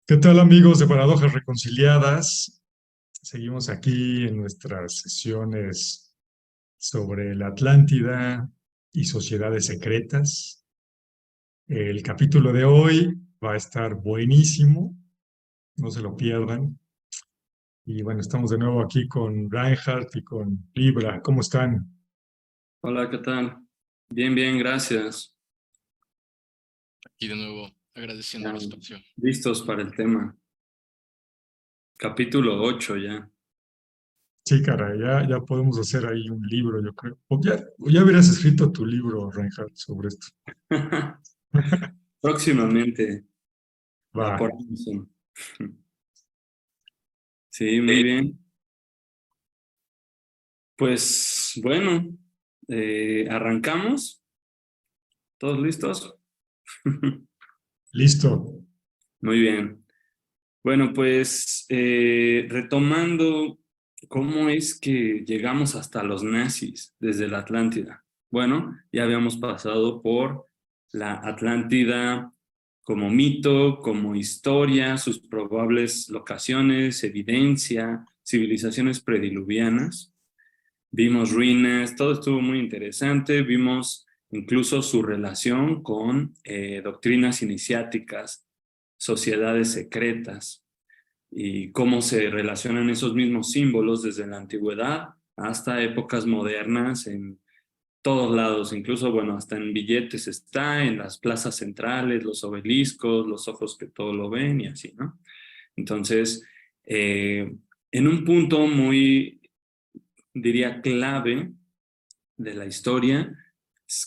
¿Qué tal, amigos de Paradojas Reconciliadas? Seguimos aquí en nuestras sesiones sobre la Atlántida y sociedades secretas. El capítulo de hoy va a estar buenísimo, no se lo pierdan. Y bueno, estamos de nuevo aquí con Reinhardt y con Libra. ¿Cómo están? Hola, ¿qué tal? Bien, bien, gracias. Y de nuevo, agradeciendo Ya, el espacio. listos para el tema. Capítulo 8 ya. Sí, cara, ya podemos hacer ahí un libro, yo creo. O ya hubieras escrito tu libro, Reinhardt, sobre esto. Próximamente, Va. por Amazon. Sí, muy bien. Pues bueno, arrancamos. ¿Todos listos? Listo. Muy bien. Bueno, pues retomando cómo es que llegamos hasta los nazis desde la Atlántida. Bueno, ya habíamos pasado por la Atlántida como mito, como historia, sus probables locaciones, evidencia, civilizaciones prediluvianas. Vimos ruinas, todo estuvo muy interesante. Vimos incluso su relación con doctrinas iniciáticas, sociedades secretas y cómo se relacionan esos mismos símbolos desde la antigüedad hasta épocas modernas en todos lados, incluso, bueno, hasta en billetes está, en las plazas centrales, los obeliscos, los ojos que todo lo ven y así, ¿no? Entonces, en un punto muy, diría, clave de la historia,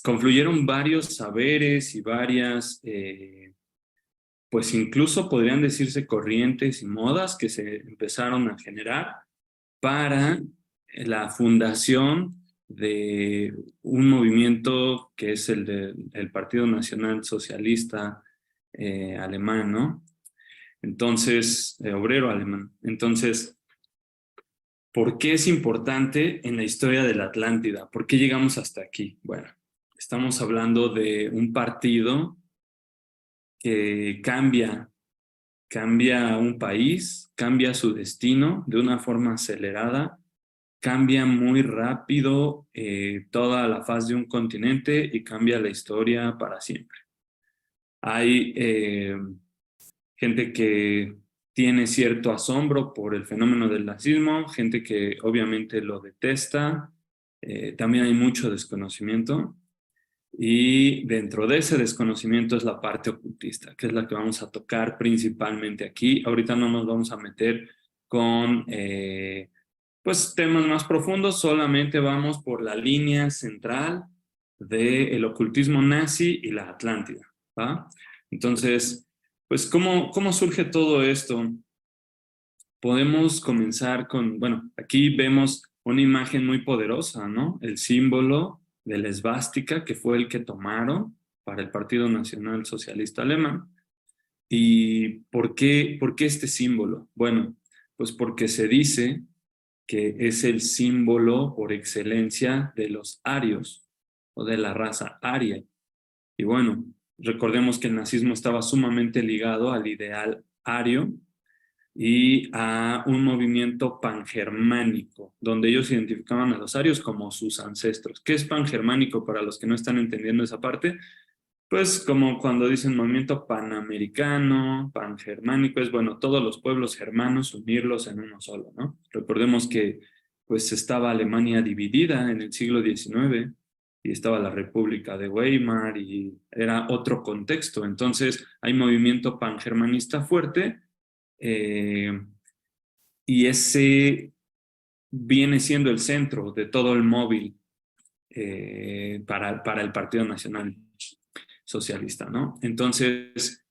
confluyeron varios saberes y varias pues incluso podrían decirse corrientes y modas que se empezaron a generar para la fundación de un movimiento que es el Partido Nacional Socialista alemán, ¿no? Entonces, obrero alemán. Entonces, ¿por qué es importante en la historia de la Atlántida? ¿Por qué llegamos hasta aquí? Bueno, estamos hablando de un partido que cambia un país, cambia su destino de una forma acelerada, cambia muy rápido toda la faz de un continente y cambia la historia para siempre. Hay gente que tiene cierto asombro por el fenómeno del nazismo, gente que obviamente lo detesta, también hay mucho desconocimiento. Y dentro de ese desconocimiento es la parte ocultista, que es la que vamos a tocar principalmente aquí. Ahorita no nos vamos a meter con pues temas más profundos, solamente vamos por la línea central del ocultismo nazi y la Atlántida, ¿va? Entonces, pues ¿cómo surge todo esto? Podemos comenzar con, bueno, aquí vemos una imagen muy poderosa, ¿no? El símbolo de la esvástica, que fue el que tomaron para el Partido Nacional Socialista Alemán. ¿Y por qué este símbolo? Bueno, pues porque se dice que es el símbolo por excelencia de los arios o de la raza aria. Y bueno, recordemos que el nazismo estaba sumamente ligado al ideal ario y a un movimiento pangermánico, donde ellos identificaban a los arios como sus ancestros. ¿Qué es pangermánico para los que no están entendiendo esa parte? Pues como cuando dicen movimiento panamericano, pangermánico, es bueno, todos los pueblos germanos unirlos en uno solo, ¿no? Recordemos que pues estaba Alemania dividida en el siglo XIX y estaba la República de Weimar y era otro contexto. Entonces hay movimiento pangermanista fuerte eh, y ese viene siendo el centro de todo el móvil para el Partido Nacional Socialista, ¿no? Entonces,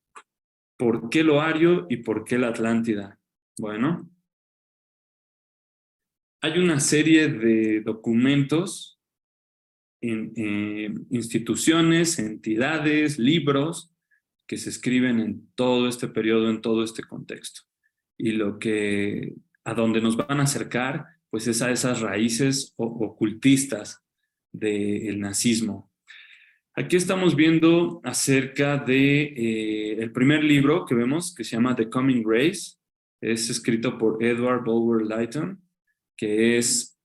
¿por qué lo ario y por qué la Atlántida? Bueno, hay una serie de documentos en instituciones, entidades, libros que se escriben en todo este periodo, en todo este contexto. Y a donde nos van a acercar, pues es a esas raíces ocultistas del nazismo. Aquí estamos viendo acerca de el primer libro que vemos, que se llama The Coming Grace. Es escrito por Edward Bulwer-Lytton, que es,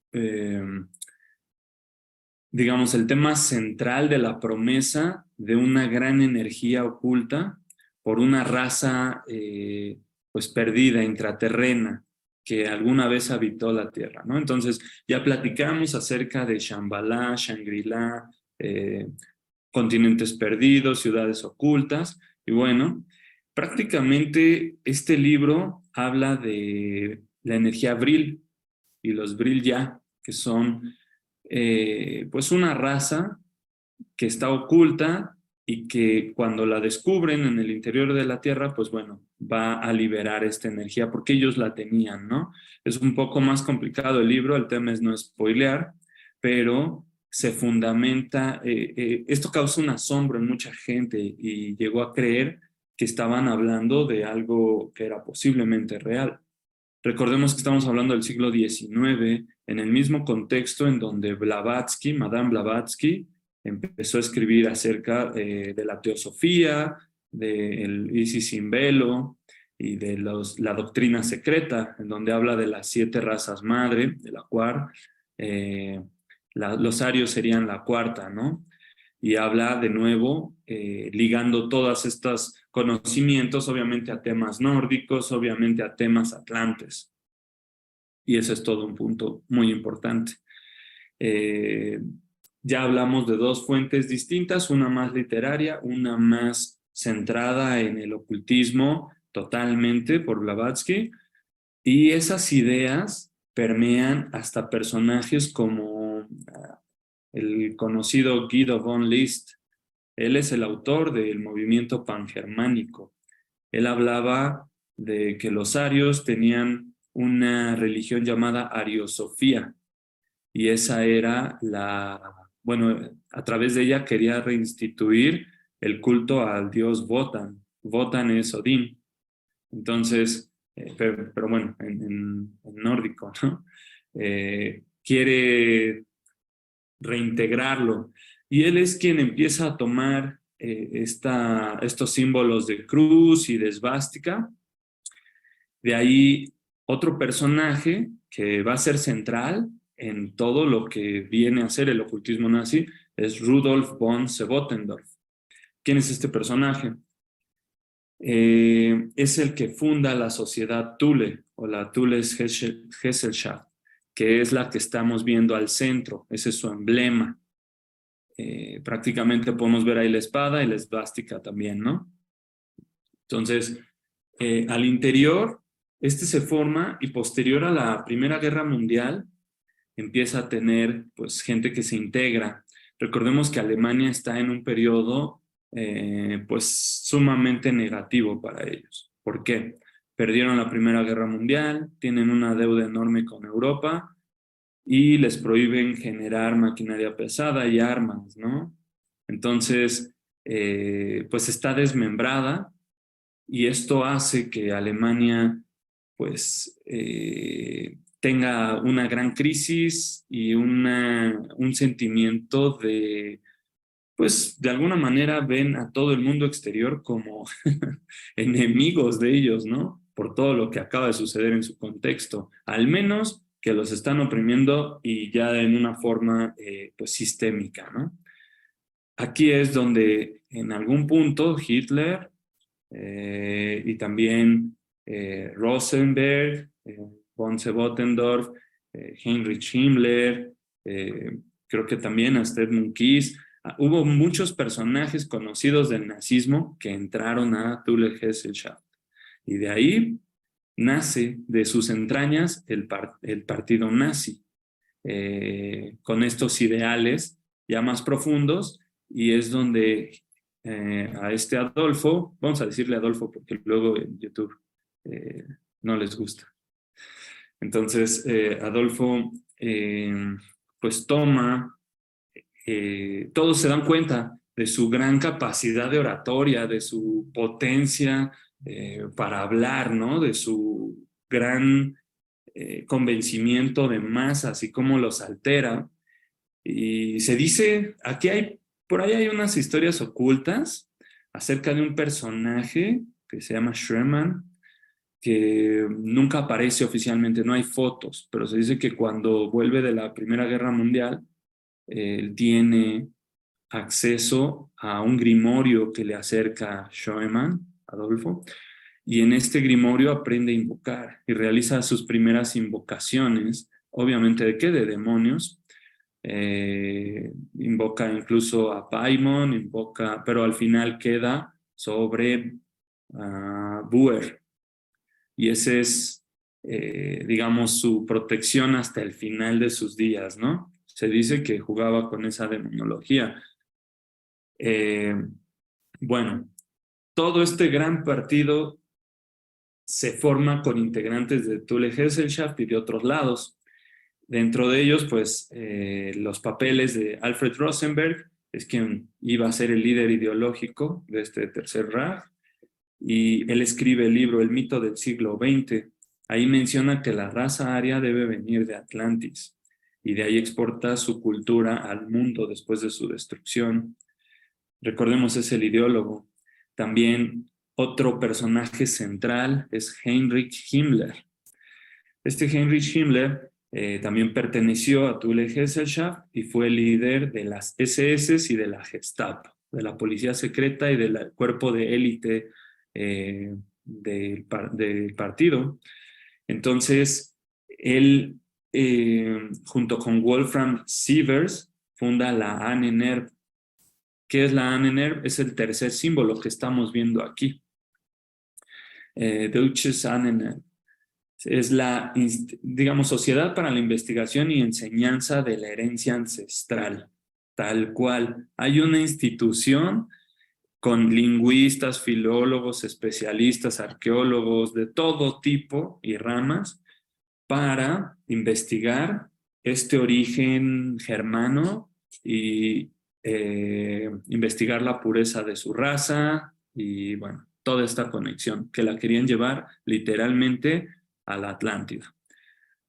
digamos, el tema central de la promesa de una gran energía oculta por una raza pues perdida, intraterrena, que alguna vez habitó la Tierra, ¿no? Entonces, ya platicamos acerca de Shambhala, Shangri-La, continentes perdidos, ciudades ocultas, y bueno, prácticamente este libro habla de la energía Vril y los Vril ya, que son pues una raza que está oculta y que cuando la descubren en el interior de la Tierra, pues bueno, va a liberar esta energía porque ellos la tenían, ¿no? Es un poco más complicado el libro, el tema es no spoilear, pero se fundamenta, esto causa un asombro en mucha gente y llegó a creer que estaban hablando de algo que era posiblemente real. Recordemos que estamos hablando del siglo XIX, en el mismo contexto en donde Blavatsky, Madame Blavatsky, empezó a escribir acerca de la teosofía, del Isis sin velo y de la doctrina secreta, en donde habla de las 7 razas madre, de la cual los arios serían la cuarta, ¿no? Y habla de nuevo, ligando todos estos conocimientos, obviamente a temas nórdicos, obviamente a temas atlantes. Y ese es todo un punto muy importante. Ya hablamos de 2 fuentes distintas, una más literaria, una más centrada en el ocultismo totalmente por Blavatsky, y esas ideas permean hasta personajes como el conocido Guido von List. Él es el autor del movimiento pangermánico. Él hablaba de que los arios tenían una religión llamada ariosofía, y esa era bueno, a través de ella quería reinstituir el culto al dios Wotan. Wotan es Odín. Entonces, pero bueno, en nórdico, ¿no? Quiere reintegrarlo. Y él es quien empieza a tomar estos símbolos de cruz y de esvástica. De ahí otro personaje que va a ser central en todo lo que viene a ser el ocultismo nazi es Rudolf von Sebottendorf. ¿Quién es este personaje? Es el que funda la sociedad Thule o la Thules Gesellschaft, que es la que estamos viendo al centro. Ese es su emblema. Prácticamente podemos ver ahí la espada y la esvástica también, ¿no? Entonces, al interior, este se forma y posterior a la Primera Guerra Mundial empieza a tener pues gente que se integra. Recordemos que Alemania está en un periodo pues sumamente negativo para ellos. ¿Por qué? Perdieron la Primera Guerra Mundial, tienen una deuda enorme con Europa y les prohíben generar maquinaria pesada y armas, ¿no? Entonces, pues está desmembrada, y esto hace que Alemania pues tenga una gran crisis y un sentimiento de, pues de alguna manera ven a todo el mundo exterior como enemigos de ellos, ¿no? Por todo lo que acaba de suceder en su contexto, al menos que los están oprimiendo y ya en una forma pues sistémica, ¿no? Aquí es donde en algún punto Hitler y también Rosenberg, von Sebottendorf, Heinrich Himmler, creo que también hasta Edmund Keith. Hubo muchos personajes conocidos del nazismo que entraron a Thule Gesellschaft, y de ahí nace de sus entrañas el partido nazi, con estos ideales ya más profundos, y es donde a este Adolfo, vamos a decirle Adolfo porque luego en YouTube no les gusta. Entonces, Adolfo pues toma, todos se dan cuenta de su gran capacidad de oratoria, de su potencia para hablar, ¿no? De su gran convencimiento de masas y cómo los altera. Y se dice, aquí hay por ahí hay unas historias ocultas acerca de un personaje que se llama Sherman, que nunca aparece oficialmente, no hay fotos, pero se dice que cuando vuelve de la Primera Guerra Mundial, él tiene acceso a un grimorio que le acerca Sherman, Adolfo, y en este grimorio aprende a invocar y realiza sus primeras invocaciones, obviamente ¿de qué? De demonios. Invoca incluso a Paimon, pero al final queda sobre Buer, y ese es, digamos, su protección hasta el final de sus días, ¿no? Se dice que jugaba con esa demonología. Bueno, todo este gran partido se forma con integrantes de Thule Gesellschaft y de otros lados. Dentro de ellos, pues, los papeles de Alfred Rosenberg, es quien iba a ser el líder ideológico de este Tercer Reich, y él escribe el libro El mito del siglo XX. Ahí menciona que la raza aria debe venir de Atlantis, y de ahí exporta su cultura al mundo después de su destrucción. Recordemos, es el ideólogo. También otro personaje central es Heinrich Himmler. Este Heinrich Himmler también perteneció a Thule Gesellschaft y fue líder de las SS y de la Gestapo, de la policía secreta y del cuerpo de élite del partido. Entonces, él, junto con Wolfram Sievers, funda la Ahnenerbe. ¿Qué es la Ahnenerbe? Es el tercer símbolo que estamos viendo aquí. Deutsches Ahnenerbe. Es la, digamos, Sociedad para la Investigación y Enseñanza de la Herencia Ancestral, tal cual. Hay una institución con lingüistas, filólogos, especialistas, arqueólogos de todo tipo y ramas para investigar este origen germano y investigar la pureza de su raza y, bueno, toda esta conexión que la querían llevar literalmente a la Atlántida.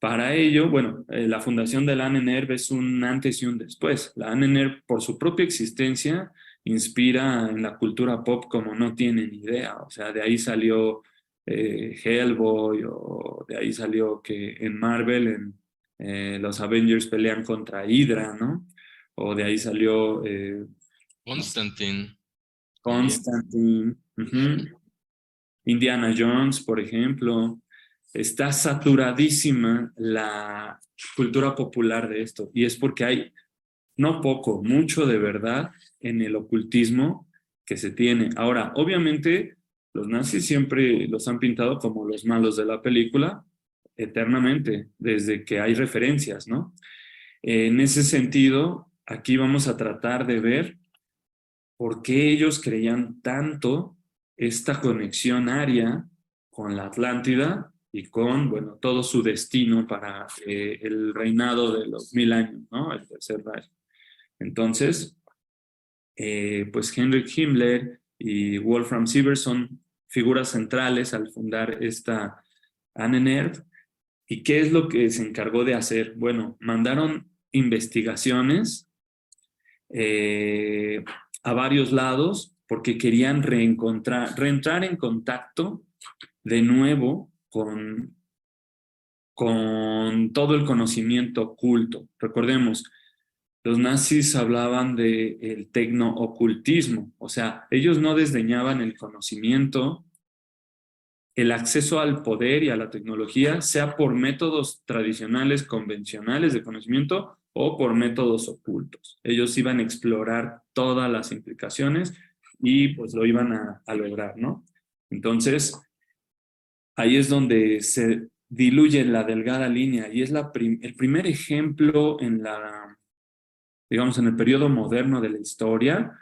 Para ello, bueno, la fundación de la Ahnenerbe es un antes y un después. La Ahnenerbe, por su propia existencia, inspira en la cultura pop como no tienen idea. O sea, de ahí salió Hellboy, o de ahí salió que en Marvel, los Avengers pelean contra Hydra, ¿no? O de ahí salió Constantine. Constantine. Indiana Jones, por ejemplo. Está saturadísima la cultura popular de esto, y es porque hay no poco, mucho de verdad en el ocultismo que se tiene. Ahora, obviamente, los nazis siempre los han pintado como los malos de la película, eternamente, desde que hay referencias, ¿no? En ese sentido, aquí vamos a tratar de ver por qué ellos creían tanto esta conexión aria con la Atlántida y con, bueno, todo su destino para el reinado de los 1000 años, ¿no? El Tercer Reich. Entonces, pues Heinrich Himmler y Wolfram Sievers son figuras centrales al fundar esta Ahnenerbe. ¿Y qué es lo que se encargó de hacer? Bueno, mandaron investigaciones a varios lados porque querían reentrar en contacto de nuevo con todo el conocimiento oculto. Recordemos, los nazis hablaban del tecno-ocultismo, o sea, ellos no desdeñaban el conocimiento, el acceso al poder y a la tecnología, sea por métodos tradicionales, convencionales de conocimiento o por métodos ocultos. Ellos iban a explorar todas las implicaciones y pues lo iban a lograr, ¿no? Entonces, ahí es donde se diluye la delgada línea y es el primer ejemplo digamos, en el periodo moderno de la historia,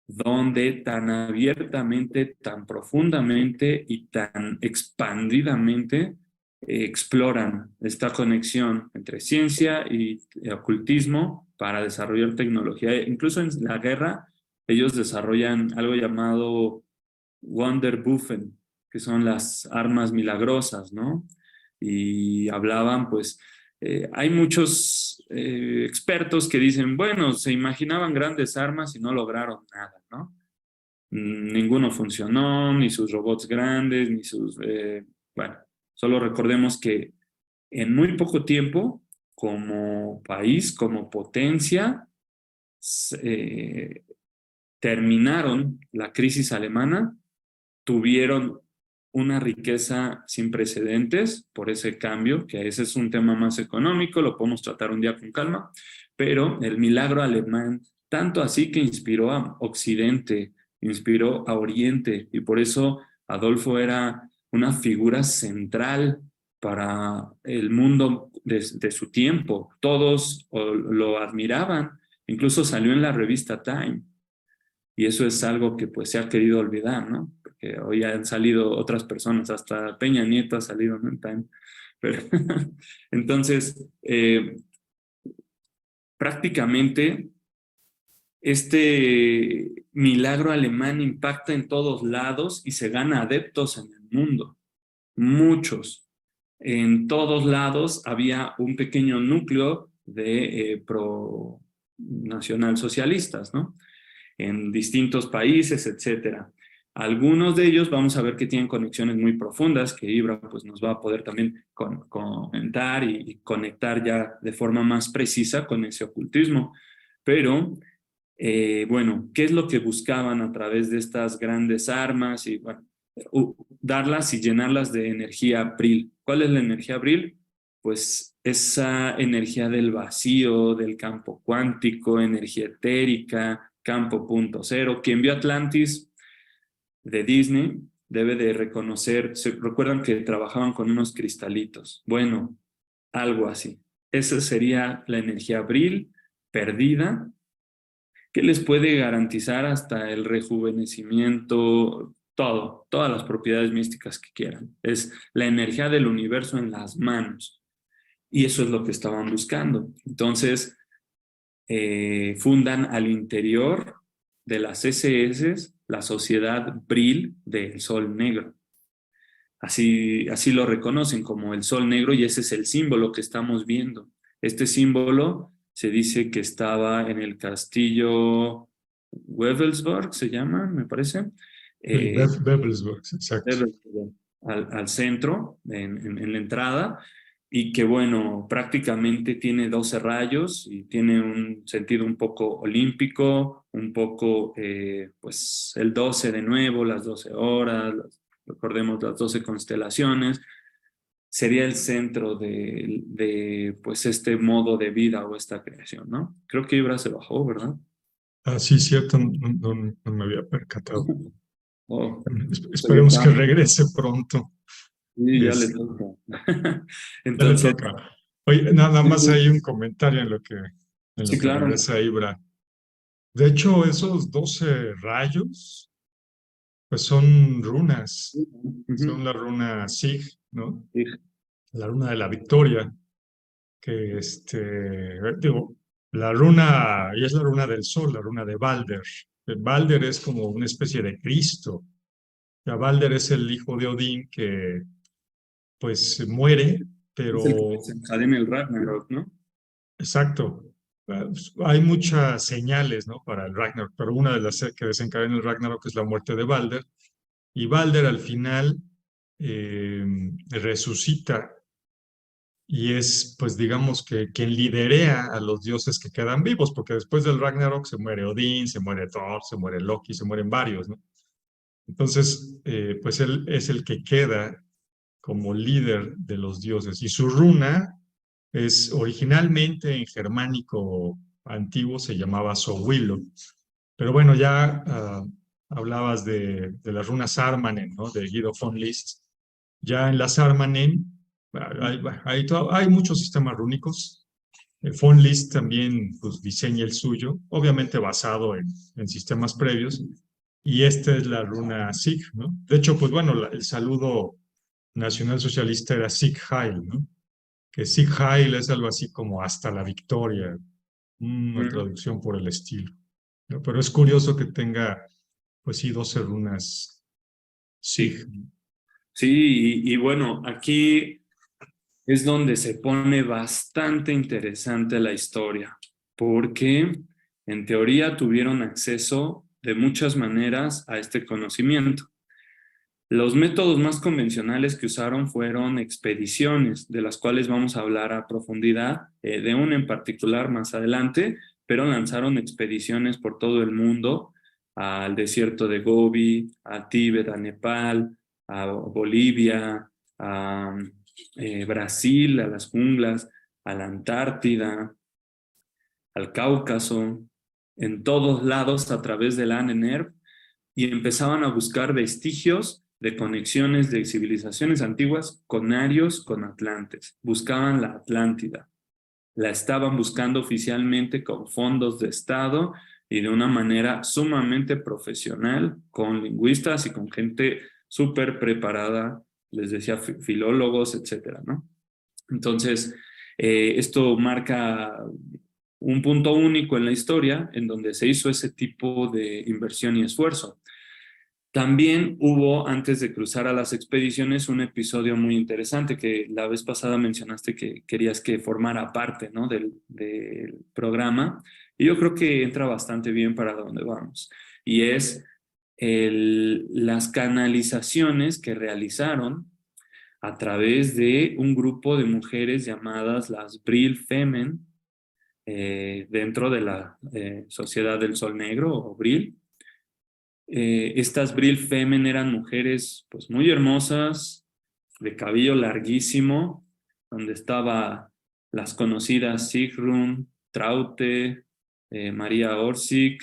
donde tan abiertamente, tan profundamente y tan expandidamente exploran esta conexión entre ciencia y ocultismo para desarrollar tecnología. Incluso en la guerra, ellos desarrollan algo llamado Wunderwaffen, que son las armas milagrosas, ¿no? Y hablaban, pues, hay muchos expertos que dicen, bueno, se imaginaban grandes armas y no lograron nada, ¿no? Ninguno funcionó, ni sus robots grandes, ni sus... bueno, solo recordemos que en muy poco tiempo, como país, como potencia, terminaron la crisis alemana, tuvieron una riqueza sin precedentes por ese cambio, que ese es un tema más económico, lo podemos tratar un día con calma, pero el milagro alemán, tanto así que inspiró a Occidente, inspiró a Oriente, y por eso Adolfo era una figura central para el mundo de su tiempo. Todos lo admiraban, incluso salió en la revista Time. Y eso es algo que pues se ha querido olvidar, ¿no? Porque hoy han salido otras personas, hasta Peña Nieto ha salido en Time. Pero, entonces, prácticamente este milagro alemán impacta en todos lados y se gana adeptos en el mundo. Muchos. En todos lados había un pequeño núcleo de pro nacionalsocialistas, ¿no? En distintos países, etcétera. Algunos de ellos vamos a ver que tienen conexiones muy profundas, que Ibra pues, nos va a poder también comentar y conectar ya de forma más precisa con ese ocultismo. Pero, bueno, ¿qué es lo que buscaban a través de estas grandes armas? Y bueno, darlas y llenarlas de energía Bril. ¿Cuál es la energía Bril? Pues esa energía del vacío, del campo cuántico, energía etérica, campo punto cero. Quien vio Atlantis de Disney debe de reconocer, ¿se recuerdan que trabajaban con unos cristalitos? Bueno, algo así. Esa sería la energía Bril perdida, que les puede garantizar hasta el rejuvenecimiento, todo, todas las propiedades místicas que quieran. Es la energía del universo en las manos. Y eso es lo que estaban buscando. Entonces, fundan al interior de las SS la Sociedad Bril del Sol Negro. Así lo reconocen como el Sol Negro y ese es el símbolo que estamos viendo. Este símbolo se dice que estaba en el castillo Wewelsburg, se llama, me parece. Wewelsburg, exacto. Al centro, en la entrada, y que bueno, prácticamente tiene 12 rayos y tiene un sentido un poco olímpico, un poco, pues el 12 de nuevo, las 12 horas, recordemos las 12 constelaciones, sería el centro pues este modo de vida o esta creación, ¿no? Creo que Ibra se bajó, ¿verdad? Ah, sí, cierto, no me había percatado. Oh, Esperemos que regrese pronto. sí, ya le toca. Ya le Entonces, toca. Oye, nada más hay un comentario en lo que sí, claro. regresa Ibra. De hecho, esos 12 rayos, pues son runas. Son la runa Sig, ¿no? Sí. La runa de la victoria. Que digo, la runa, y es la runa del sol, la runa de Balder. Balder es como una especie de Cristo. Ya Balder es el hijo de Odín que pues muere, pero... Es el que desencadena el Ragnarok, ¿no? Exacto. Hay muchas señales, ¿no? Para el Ragnarok, pero una de las que desencadena el Ragnarok es la muerte de Balder. Y Balder al final resucita y es, pues digamos que quien liderea a los dioses que quedan vivos, porque después del Ragnarok se muere Odín, se muere Thor, se muere Loki, se mueren varios, ¿no? Entonces, pues él es el que queda como líder de los dioses. Y su runa es originalmente en germánico antiguo se llamaba Sowilo. Pero bueno, ya hablabas de las runas Armanen, ¿no? De Guido von List. Ya en las Armanen hay muchos sistemas rúnicos. Von List también pues, diseña el suyo, obviamente basado en sistemas previos. Y esta es la runa Sig, ¿no? De hecho, pues bueno, el saludo nacional socialista era Sig Heil, ¿no? Que Sig Heil es algo así como hasta la victoria, una traducción por el estilo, ¿no? Pero es curioso que tenga, pues sí, 12 runas Sig. Sí, y bueno, aquí es donde se pone bastante interesante la historia, porque en teoría tuvieron acceso de muchas maneras a este conocimiento. Los métodos más convencionales que usaron fueron expediciones, de las cuales vamos a hablar a profundidad, de una en particular más adelante, pero lanzaron expediciones por todo el mundo, al desierto de Gobi, a Tíbet, a Nepal, a Bolivia, a Brasil, a las junglas, a la Antártida, al Cáucaso, en todos lados a través del ANENERV, y empezaban a buscar vestigios de conexiones de civilizaciones antiguas con arios, con atlantes. Buscaban la Atlántida. La estaban buscando oficialmente con fondos de Estado y de una manera sumamente profesional, con lingüistas y con gente súper preparada, les decía filólogos, etcétera, ¿no? Entonces, esto marca un punto único en la historia en donde se hizo ese tipo de inversión y esfuerzo. También hubo, antes de cruzar a las expediciones, un episodio muy interesante que la vez pasada mencionaste que querías que formara parte, ¿no?, del programa. Y yo creo que entra bastante bien para donde vamos. Y es las canalizaciones que realizaron a través de un grupo de mujeres llamadas las Bril Femen, dentro de la Sociedad del Sol Negro o Bril. Estas Bril Femen eran mujeres pues muy hermosas, de cabello larguísimo, donde estaba las conocidas Sigrun, Traute, María Orsic,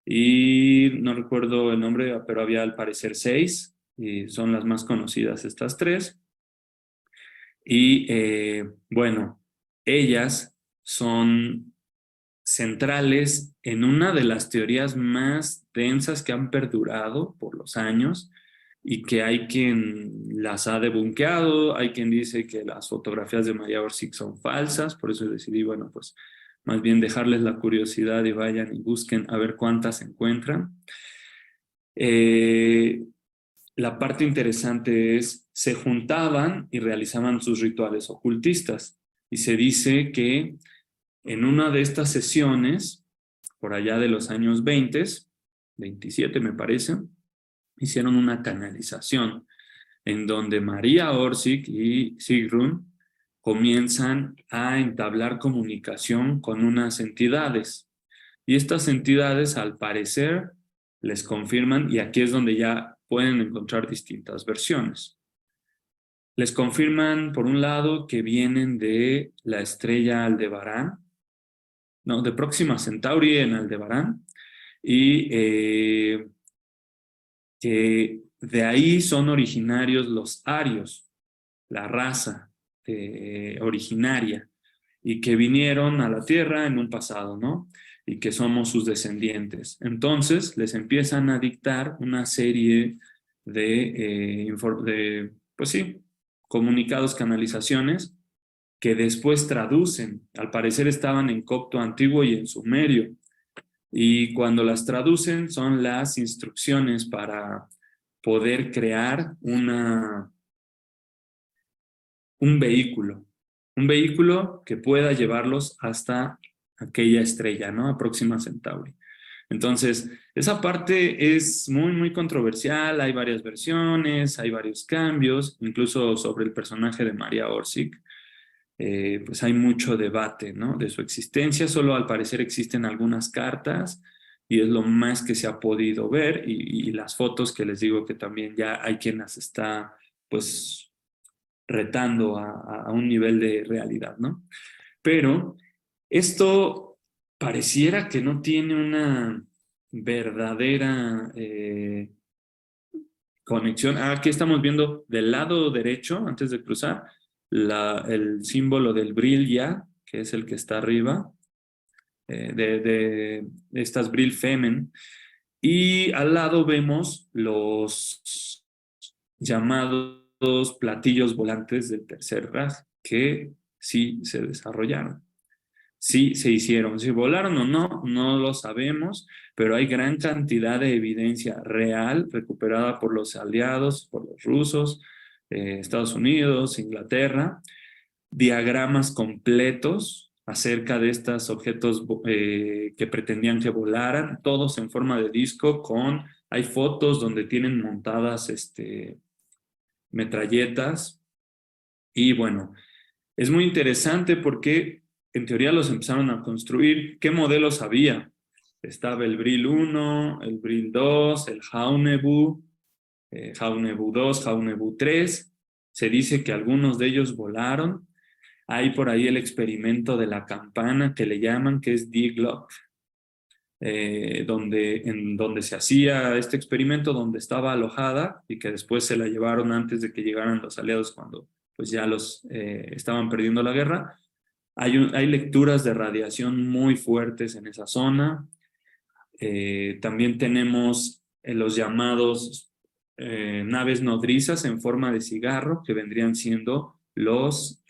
y no recuerdo el nombre, pero había al parecer 6, y son las más conocidas estas 3. Y bueno, ellas son centrales en una de las teorías más densas que han perdurado por los años y que hay quien las ha debunkeado, hay quien dice que las fotografías de María Orsic son falsas, por eso decidí, bueno, pues más bien dejarles la curiosidad y vayan y busquen a ver cuántas encuentran. La parte interesante es, se juntaban y realizaban sus rituales ocultistas, y se dice que en una de estas sesiones, por allá de los años 20, 27 me parece, hicieron una canalización en donde María Orsic y Sigrun comienzan a entablar comunicación con unas entidades. Y estas entidades, al parecer, les confirman, y aquí es donde ya pueden encontrar distintas versiones. Les confirman, por un lado, que vienen de la estrella Aldebarán, no, de Próxima Centauri en Aldebarán, y que de ahí son originarios los arios, la raza originaria, y que vinieron a la Tierra en un pasado, ¿no? Y que somos sus descendientes. Entonces les empiezan a dictar una serie pues sí, comunicados, canalizaciones, que después traducen. Al parecer estaban en copto antiguo y en sumerio. Y cuando las traducen son las instrucciones para poder crear un vehículo que pueda llevarlos hasta aquella estrella, ¿no? A Próxima Centauri. Entonces, esa parte es muy, muy controversial, hay varias versiones, hay varios cambios, incluso sobre el personaje de María Orsic, pues hay mucho debate, ¿no?, de su existencia. Solo al parecer existen algunas cartas y es lo más que se ha podido ver, y las fotos que les digo que también ya hay quien las está pues retando a un nivel de realidad, ¿no? Pero esto pareciera que no tiene una verdadera conexión. Aquí estamos viendo del lado derecho, antes de cruzar, el símbolo del Bril Ya, que es el que está arriba, de estas Bril Femen. Y al lado vemos los llamados platillos volantes del tercer Raj, que sí se desarrollaron. Sí se hicieron. Si volaron o no, no lo sabemos, pero hay gran cantidad de evidencia real recuperada por los aliados, por los rusos, Estados Unidos, Inglaterra, diagramas completos acerca de estos objetos que pretendían que volaran, todos en forma de disco, hay fotos donde tienen montadas metralletas, y bueno, es muy interesante porque en teoría los empezaron a construir. ¿Qué modelos había? Estaba el Brill 1, el Brill 2, el Haunebu, Haunebu 2, Haunebu 3. Se dice que algunos de ellos volaron. Hay por ahí el experimento de la campana que le llaman, que es D-Glock, donde se hacía este experimento, donde estaba alojada y que después se la llevaron antes de que llegaran los aliados cuando pues ya los estaban perdiendo la guerra. Hay lecturas de radiación muy fuertes en esa zona. También tenemos los llamados naves nodrizas en forma de cigarro, que vendrían siendo los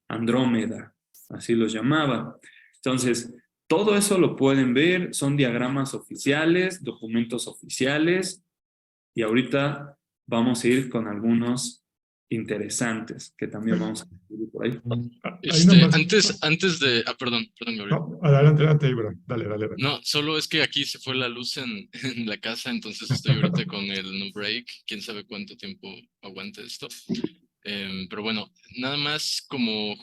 Andrómeda, así los llamaba. Entonces, todo eso lo pueden ver, son diagramas oficiales, documentos oficiales, y ahorita vamos a ir con algunos interesantes que también vamos a ver por ahí. Ahí nomás. Antes de... perdón, Gabriel. No, adelante, adelante, Ibra. Dale, dale, dale. No, solo es que aquí se fue la luz en la casa, entonces estoy ahorita con el no break. Quién sabe cuánto tiempo aguante esto. Pero bueno, nada más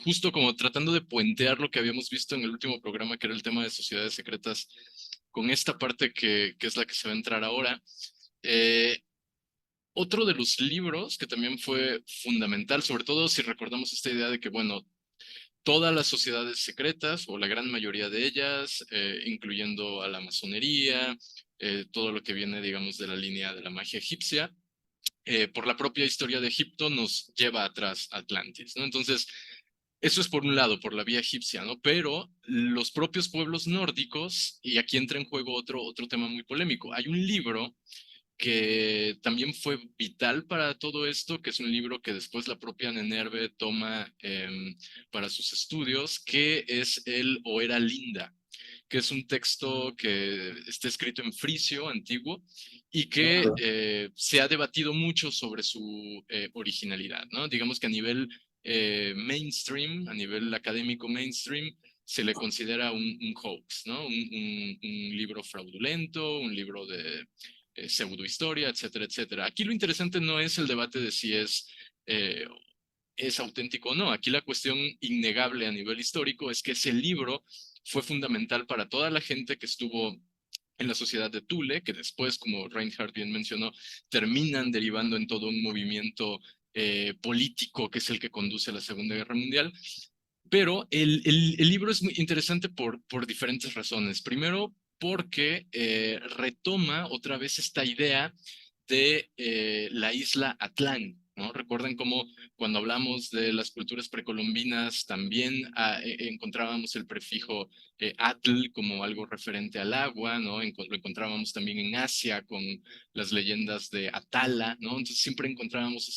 justo como tratando de puentear lo que habíamos visto en el último programa, que era el tema de sociedades secretas, con esta parte que es la que se va a entrar ahora. Otro de los libros que también fue fundamental, sobre todo si recordamos esta idea de que, bueno, todas las sociedades secretas, o la gran mayoría de ellas, incluyendo a la masonería, todo lo que viene, digamos, de la línea de la magia egipcia, por la propia historia de Egipto nos lleva atrás a Atlantis, ¿no? Entonces, eso es por un lado, por la vía egipcia, ¿no? Pero los propios pueblos nórdicos, y aquí entra en juego otro tema muy polémico. Hay un libro que también fue vital para todo esto, que es un libro que después la propia Nenerve toma para sus estudios, que es el Oera Linda, que es un texto que está escrito en frisio antiguo y que se ha debatido mucho sobre su originalidad, ¿no? Digamos que a nivel mainstream, a nivel académico mainstream, se le considera un hoax, ¿no? Un libro fraudulento, un libro de pseudohistoria, etcétera, etcétera. Aquí lo interesante no es el debate de si es auténtico o no. Aquí la cuestión innegable a nivel histórico es que ese libro fue fundamental para toda la gente que estuvo en la sociedad de Thule, que después, como Reinhardt bien mencionó, terminan derivando en todo un movimiento político que es el que conduce a la Segunda Guerra Mundial. Pero el libro es muy interesante por diferentes razones. Primero, porque retoma otra vez esta idea de la isla Atlán, ¿no? Recuerden cómo cuando hablamos de las culturas precolombinas también encontrábamos el prefijo atl como algo referente al agua, ¿no? Lo encontrábamos también en Asia con las leyendas de Atala, ¿no? Entonces siempre encontrábamos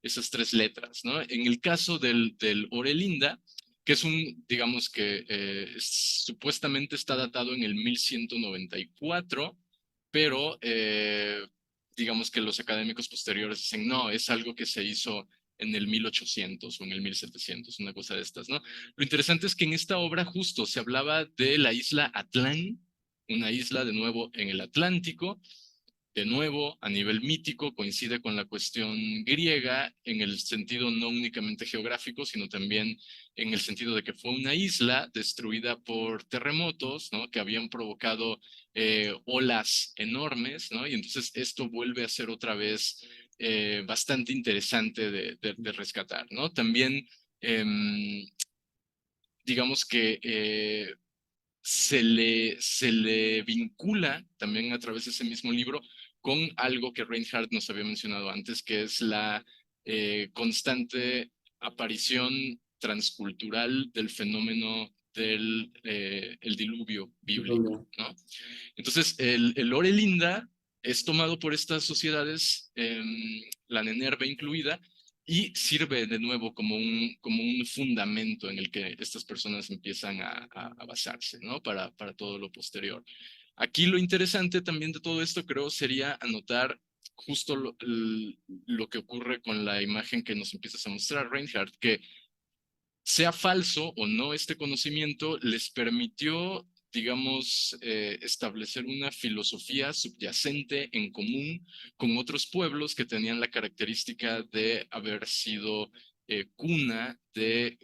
esas tres letras, ¿no? En el caso del Orelinda, que es digamos que supuestamente está datado en el 1194, pero digamos que los académicos posteriores dicen, no, es algo que se hizo en el 1800 o en el 1700, una cosa de estas, ¿no? Lo interesante es que en esta obra justo se hablaba de la isla Atlán, una isla de nuevo en el Atlántico. De nuevo, a nivel mítico, coincide con la cuestión griega en el sentido no únicamente geográfico, sino también en el sentido de que fue una isla destruida por terremotos, ¿no? Que habían provocado olas enormes, ¿no? Y entonces esto vuelve a ser otra vez bastante interesante de rescatar, ¿no? También, digamos que se le vincula también a través de ese mismo libro con algo que Reinhardt nos había mencionado antes, que es la constante aparición transcultural del fenómeno del el diluvio bíblico, ¿no? Entonces, el Lore Linda es tomado por estas sociedades, la Nenerva incluida, y sirve de nuevo como un fundamento en el que estas personas empiezan a basarse, ¿no? Para todo lo posterior. Aquí lo interesante también de todo esto, creo, sería anotar justo lo que ocurre con la imagen que nos empiezas a mostrar, Reinhardt, que sea falso o no este conocimiento, les permitió, digamos, establecer una filosofía subyacente en común con otros pueblos que tenían la característica de haber sido cuna de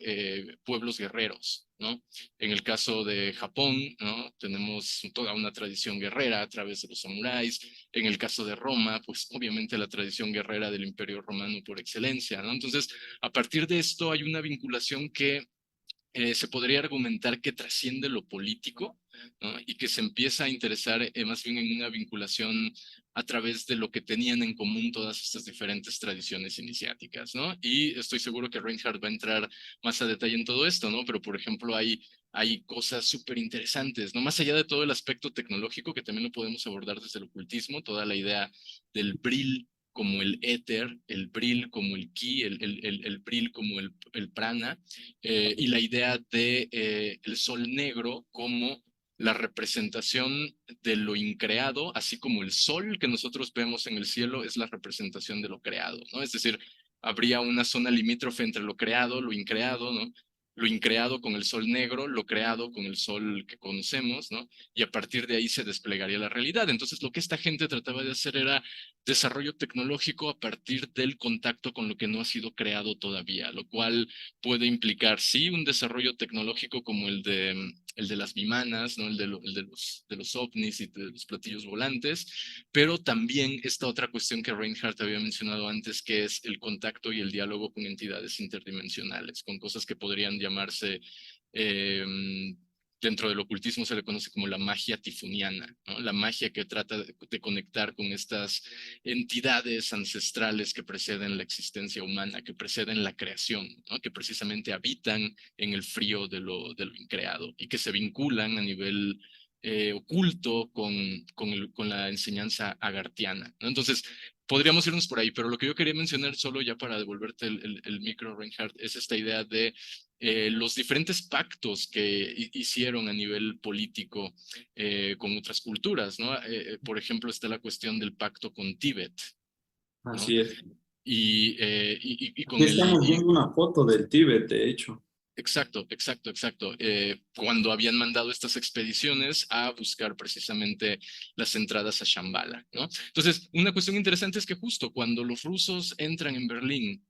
pueblos guerreros, ¿no? En el caso de Japón, ¿no? Tenemos toda una tradición guerrera a través de los samuráis. En el caso de Roma, pues obviamente la tradición guerrera del Imperio Romano por excelencia, ¿no? Entonces, a partir de esto hay una vinculación que se podría argumentar que trasciende lo político, ¿no? Y que se empieza a interesar más bien en una vinculación a través de lo que tenían en común todas estas diferentes tradiciones iniciáticas, ¿no? Y estoy seguro que Reinhardt va a entrar más a detalle en todo esto, ¿no? Pero, por ejemplo, hay cosas súper interesantes, ¿no? Más allá de todo el aspecto tecnológico, que también lo podemos abordar desde el ocultismo, toda la idea del Brill como el éter, el Brill como el ki, el Brill como el prana, y la idea de el sol negro como la representación de lo increado, así como el sol que nosotros vemos en el cielo es la representación de lo creado, ¿no? Es decir, habría una zona limítrofe entre lo creado, lo increado, ¿no? Lo increado con el sol negro, lo creado con el sol que conocemos, ¿no? Y a partir de ahí se desplegaría la realidad. Entonces, lo que esta gente trataba de hacer era desarrollo tecnológico a partir del contacto con lo que no ha sido creado todavía, lo cual puede implicar, sí, un desarrollo tecnológico como el de las vimanas, ¿no? De los ovnis y de los platillos volantes, pero también esta otra cuestión que Reinhardt había mencionado antes, que es el contacto y el diálogo con entidades interdimensionales, con cosas que podrían llamarse dentro del ocultismo se le conoce como la magia tifuniana, ¿no? La magia que trata de conectar con estas entidades ancestrales que preceden la existencia humana, que preceden la creación, ¿no? Que precisamente habitan en el frío de lo increado y que se vinculan a nivel oculto con la enseñanza agartiana, ¿no? Entonces, podríamos irnos por ahí, pero lo que yo quería mencionar solo ya para devolverte el micro, Reinhardt, es esta idea de los diferentes pactos que hicieron a nivel político con otras culturas, ¿no? Por ejemplo, está la cuestión del pacto con Tíbet, ¿no? Así es. Y Aquí con estamos viendo una foto del Tíbet, de hecho. Exacto, exacto, exacto. Cuando habían mandado estas expediciones a buscar precisamente las entradas a Shambhala, ¿no? Entonces, una cuestión interesante es que justo cuando los rusos entran en Berlín,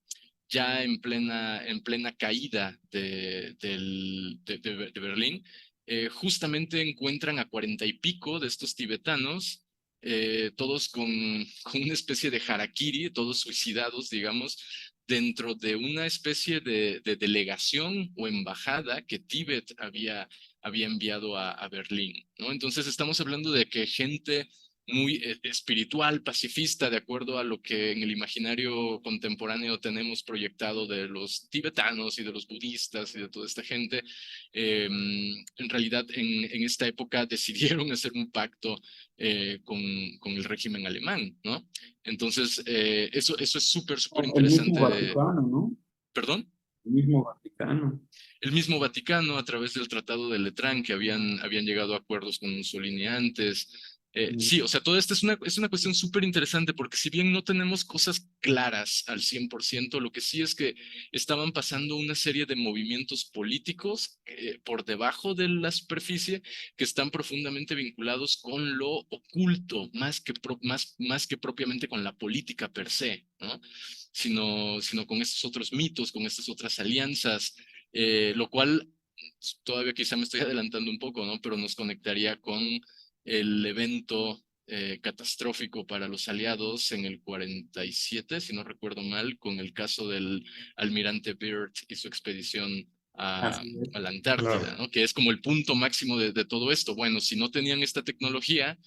ya en plena caída de Berlín, justamente encuentran a 40 y pico de estos tibetanos, todos con una especie de harakiri, todos suicidados, digamos, dentro de una especie de delegación o embajada que Tíbet había enviado a Berlín, ¿no? Entonces estamos hablando de que gente muy espiritual, pacifista, de acuerdo a lo que en el imaginario contemporáneo tenemos proyectado de los tibetanos y de los budistas y de toda esta gente, en realidad en esta época decidieron hacer un pacto con el régimen alemán, ¿no? Entonces, eso es súper, súper El mismo interesante. Vaticano, ¿no? ¿Perdón? El mismo Vaticano. El mismo Vaticano, a través del Tratado de Letrán, que habían llegado a acuerdos con Mussolini antes. Sí, o sea, todo esto es una cuestión súper interesante porque si bien no tenemos cosas claras al 100%, lo que sí es que estaban pasando una serie de movimientos políticos por debajo de la superficie que están profundamente vinculados con lo oculto, más que propiamente con la política per se, ¿no? Sino con estos otros mitos, con estas otras alianzas, lo cual todavía quizá me estoy adelantando un poco, ¿no? Pero nos conectaría con el evento catastrófico para los aliados en el 47, si no recuerdo mal, con el caso del almirante Byrd y su expedición Así es. a la Antártida, Claro. ¿no? Que es como el punto máximo de todo esto. Bueno, si no tenían esta tecnología,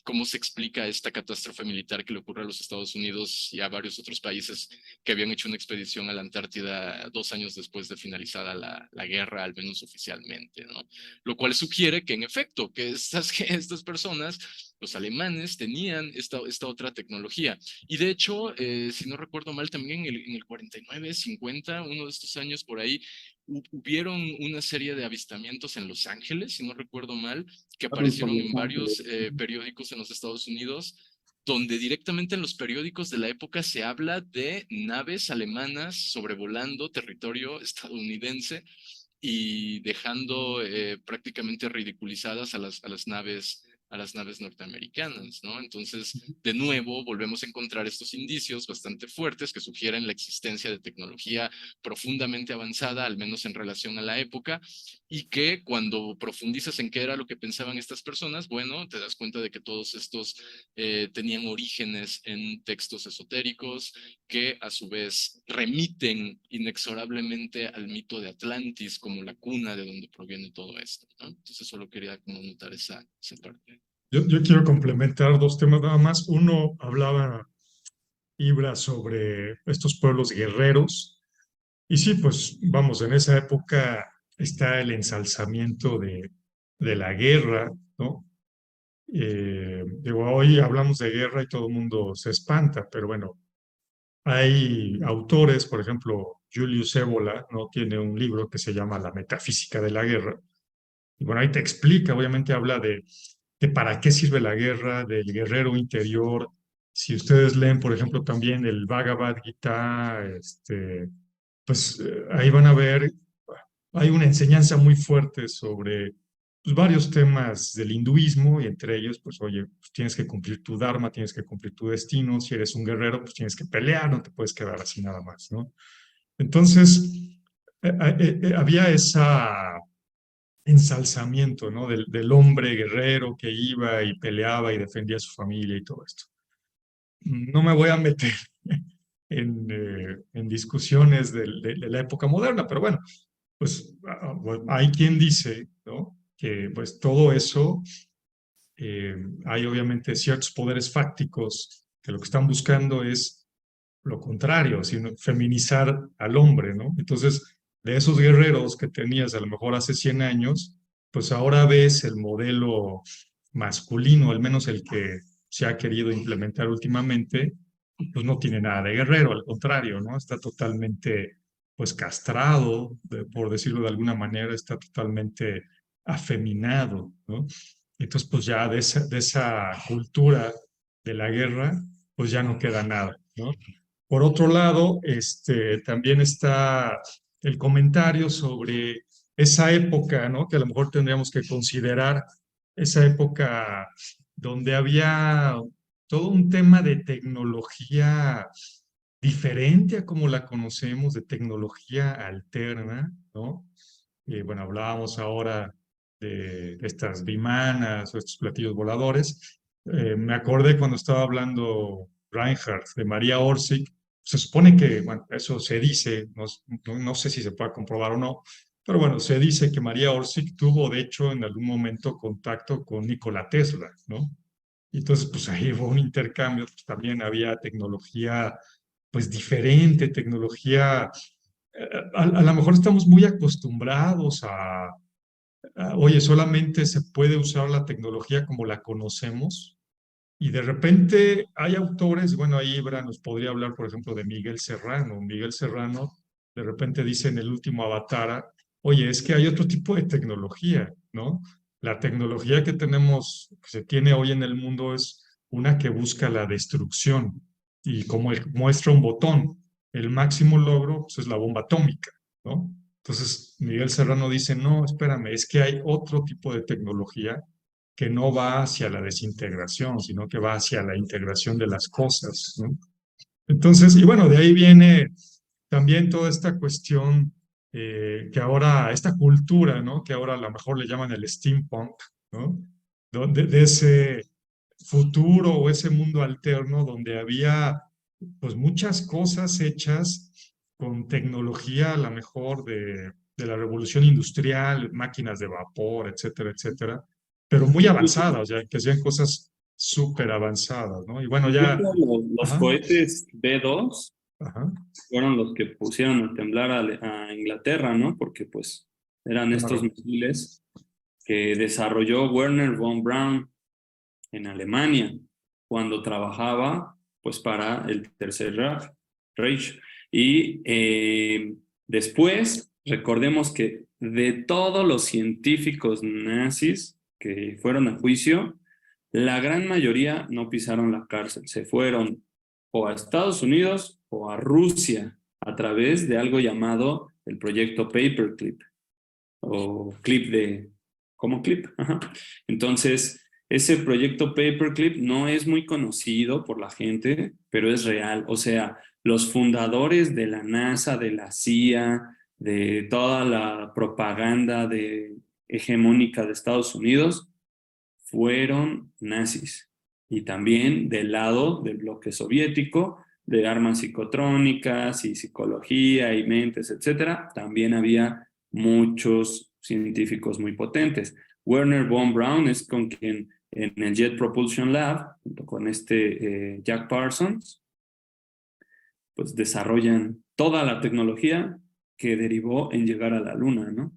¿cómo se explica esta catástrofe militar que le ocurre a los Estados Unidos y a varios otros países que habían hecho una expedición a la Antártida 2 años después de finalizada la guerra, al menos oficialmente, ¿no? Lo cual sugiere que en efecto, que estas personas, los alemanes, tenían esta otra tecnología. Y de hecho, si no recuerdo mal, también en el 49, 50, uno de estos años por ahí, hubieron una serie de avistamientos en Los Ángeles, si no recuerdo mal, que Papi, por aparecieron Los en Ángeles. varios periódicos en los Estados Unidos, donde directamente en los periódicos de la época se habla de naves alemanas sobrevolando territorio estadounidense y dejando prácticamente ridiculizadas a las naves norteamericanas, ¿no? Entonces, de nuevo, volvemos a encontrar estos indicios bastante fuertes que sugieren la existencia de tecnología profundamente avanzada, al menos en relación a la época, y que cuando profundizas en qué era lo que pensaban estas personas, bueno, te das cuenta de que todos estos tenían orígenes en textos esotéricos que a su vez remiten inexorablemente al mito de Atlantis como la cuna de donde proviene todo esto, ¿no? Entonces solo quería como notar esa parte. Yo quiero complementar dos temas nada más. Uno, hablaba Ibra sobre estos pueblos guerreros. Y sí, pues vamos, en esa época está el ensalzamiento de la guerra, ¿no? Digo, hoy hablamos de guerra y todo el mundo se espanta, pero bueno, hay autores, por ejemplo, Julius Evola, ¿no? Tiene un libro que se llama La metafísica de la guerra. Y bueno, ahí te explica, obviamente habla de para qué sirve la guerra, del guerrero interior. Si ustedes leen, por ejemplo, también el Bhagavad Gita, pues ahí van a ver, hay una enseñanza muy fuerte sobre pues, varios temas del hinduismo y entre ellos, pues oye, pues, tienes que cumplir tu dharma, tienes que cumplir tu destino, si eres un guerrero, pues tienes que pelear, no te puedes quedar así nada más, ¿no? Entonces, había esa ensalzamiento, ¿no? Del hombre guerrero que iba y peleaba y defendía a su familia y todo esto. No me voy a meter en discusiones de la época moderna, pero bueno, pues hay quien dice, ¿no? Que pues todo eso, hay obviamente ciertos poderes fácticos que lo que están buscando es lo contrario, sino feminizar al hombre, ¿no? Entonces, de esos guerreros que tenías a lo mejor hace 100 años, pues ahora ves el modelo masculino, al menos el que se ha querido implementar últimamente, pues no tiene nada de guerrero, al contrario, ¿no? Está totalmente, pues, castrado, por decirlo de alguna manera, está totalmente afeminado, ¿no? Entonces, pues ya de esa cultura de la guerra, pues ya no queda nada, ¿no? Por otro lado, también está el comentario sobre esa época, ¿no? Que a lo mejor tendríamos que considerar esa época donde había todo un tema de tecnología diferente a como la conocemos, de tecnología alterna, ¿no? Bueno, hablábamos ahora de estas bimanas o estos platillos voladores. Me acordé cuando estaba hablando Reinhardt de María Orsic. Se supone que, bueno, eso se dice, no sé si se puede comprobar o no, pero bueno, se dice que María Orsic tuvo, de hecho, en algún momento contacto con Nikola Tesla, ¿no? Y entonces, pues ahí hubo un intercambio, pues también había tecnología, pues diferente, tecnología, a lo mejor estamos muy acostumbrados oye, solamente se puede usar la tecnología como la conocemos, y de repente hay autores, bueno, ahí Ibra nos podría hablar, por ejemplo, de Miguel Serrano. Miguel Serrano de repente dice en el último Avatar, oye, es que hay otro tipo de tecnología, ¿no? La tecnología que tenemos, que se tiene hoy en el mundo es una que busca la destrucción y como muestra un botón, el máximo logro pues, es la bomba atómica, ¿no? Entonces Miguel Serrano dice, no, espérame, es que hay otro tipo de tecnología que no va hacia la desintegración, sino que va hacia la integración de las cosas, ¿no? Entonces, y bueno, de ahí viene también toda esta cuestión que ahora, esta cultura, ¿no? Que ahora a lo mejor le llaman el steampunk, ¿no? De ese futuro o ese mundo alterno donde había pues muchas cosas hechas con tecnología a lo mejor de la revolución industrial, máquinas de vapor, etcétera, etcétera, pero muy Incluso, avanzadas, ya que hacían cosas súper avanzadas, ¿no? Y bueno, ya, incluso los ajá, cohetes B-2 ajá, fueron los que pusieron a temblar a Inglaterra, ¿no? Porque pues eran estos claro. misiles que desarrolló Werner von Braun en Alemania cuando trabajaba pues para el Tercer Reich. Y después, recordemos que de todos los científicos nazis que fueron a juicio, La gran mayoría no pisaron la cárcel, se fueron o a Estados Unidos o a Rusia a través de algo llamado el proyecto Paperclip o clip de, como clip. Ajá. Entonces, ese proyecto Paperclip no es muy conocido por la gente, pero es real. O sea, los fundadores de la NASA, de la CIA, de toda la propaganda hegemónica de Estados Unidos, fueron nazis. Y también del lado del bloque soviético, de armas psicotrónicas y psicología y mentes, etcétera, también había muchos científicos muy potentes. Werner von Braun es con quien en el Jet Propulsion Lab, junto con Jack Parsons, pues desarrollan toda la tecnología que derivó en llegar a la Luna, ¿no?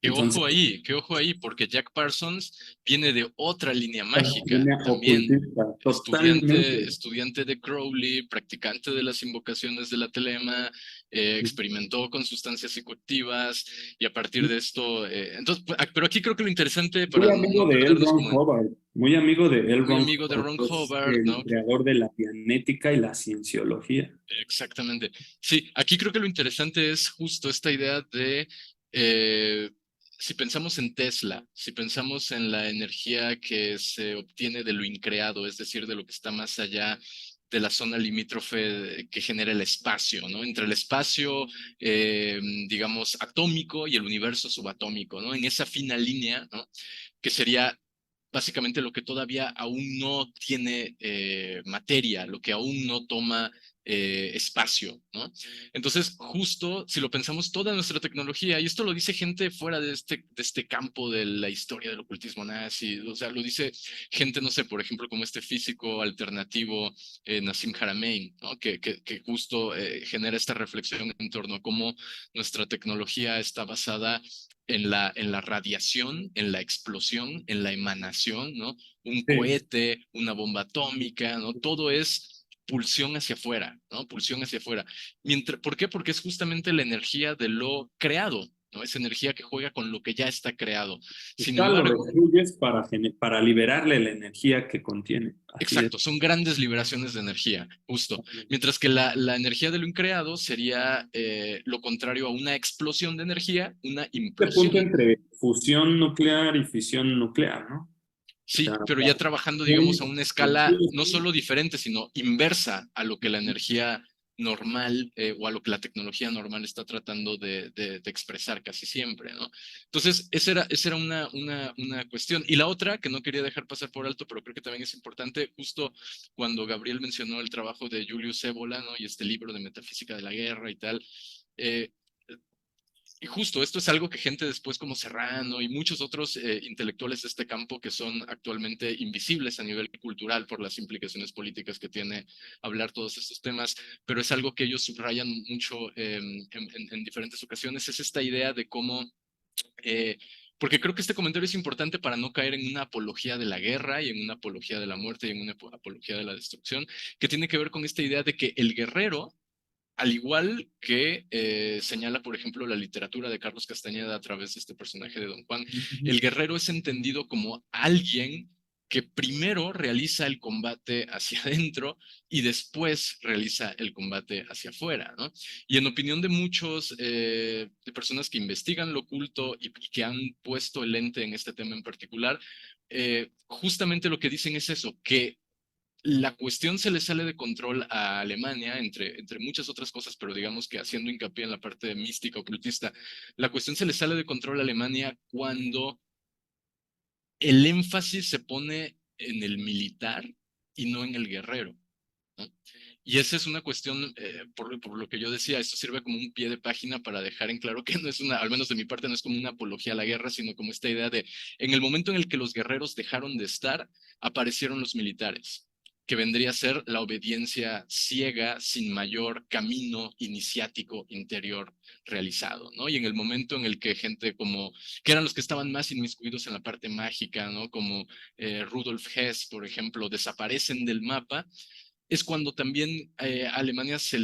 Entonces, Que ojo ahí, porque Jack Parsons viene de otra línea mágica línea también. ocultista, totalmente. Estudiante de Crowley, practicante de las invocaciones de la telema, experimentó con sustancias psicoactivas y a partir de esto, entonces, pero aquí creo que lo interesante Muy para amigo no de L. perdernos Ron como Hubbard, muy amigo de L. muy Ron amigo de Hubbard, Ron que es Hubbard, el ¿no? creador de la dianética y la cienciología. Exactamente. Sí, aquí creo que lo interesante es justo esta idea de, eh, si pensamos en Tesla, si pensamos en la energía que se obtiene de lo increado, es decir, de lo que está más allá de la zona limítrofe que genera el espacio, ¿no? Entre el espacio, digamos, atómico y el universo subatómico, ¿no? En esa fina línea, ¿no? Que sería básicamente lo que todavía aún no tiene materia, lo que aún no toma espacio, ¿no? Entonces, justo si lo pensamos, toda nuestra tecnología, y esto lo dice gente fuera de este campo de la historia del ocultismo nazi, o sea, lo dice gente, no sé, por ejemplo, como este físico alternativo Nassim Haramein, ¿no? Que justo genera esta reflexión en torno a cómo nuestra tecnología está basada en la radiación, en la explosión, en la emanación, ¿no? Un Sí. cohete, una bomba atómica, ¿no? Todo es pulsión hacia afuera, ¿no? Pulsión hacia afuera. ¿Por qué? Porque es justamente la energía de lo creado, ¿no? Es energía que juega con lo que ya está creado. Sin Quizá lo embargo, destruyes para liberarle la energía que contiene. Así es. exacto, son grandes liberaciones de energía, justo. Mientras que la energía de lo increado sería lo contrario a una explosión de energía, una Este punto implosión. entre fusión nuclear y fisión nuclear, ¿no? O sea, Sí, pero ya trabajando, digamos, a sí, una sí, escala no sí. solo diferente, sino inversa a lo que la energía normal o a lo que la tecnología normal está tratando de expresar casi siempre, ¿no? Entonces, esa era una cuestión. Y la otra, que no quería dejar pasar por alto, pero creo que también es importante, justo cuando Gabriel mencionó el trabajo de Julius Evola, ¿no? Y este libro de Metafísica de la Guerra y tal, eh, y justo esto es algo que gente después como Serrano y muchos otros intelectuales de este campo que son actualmente invisibles a nivel cultural por las implicaciones políticas que tiene hablar todos estos temas, pero es algo que ellos subrayan mucho en diferentes ocasiones, es esta idea de cómo eh, porque creo que este comentario es importante para no caer en una apología de la guerra y en una apología de la muerte y en una apología de la destrucción, que tiene que ver con esta idea de que el guerrero al igual que señala, por ejemplo, la literatura de Carlos Castañeda a través de este personaje de Don Juan, el guerrero es entendido como alguien que primero realiza el combate hacia adentro y después realiza el combate hacia afuera, ¿no? Y en opinión de muchos, de personas que investigan lo oculto y que han puesto el lente en este tema en particular, justamente lo que dicen es eso, que la cuestión se le sale de control a Alemania, entre muchas otras cosas, pero digamos que haciendo hincapié en la parte mística, ocultista, la cuestión se le sale de control a Alemania cuando el énfasis se pone en el militar y no en el guerrero, ¿no? Y esa es una cuestión, por lo que yo decía, esto sirve como un pie de página para dejar en claro que no es una, al menos de mi parte, no es como una apología a la guerra, sino como esta idea de, en el momento en el que los guerreros dejaron de estar, aparecieron los militares, que vendría a ser la obediencia ciega, sin mayor camino iniciático interior realizado, ¿no? Y en el momento en el que gente como, que eran los que estaban más inmiscuidos en la parte mágica, ¿no? Como Rudolf Hess, por ejemplo, desaparecen del mapa, es cuando también Alemania se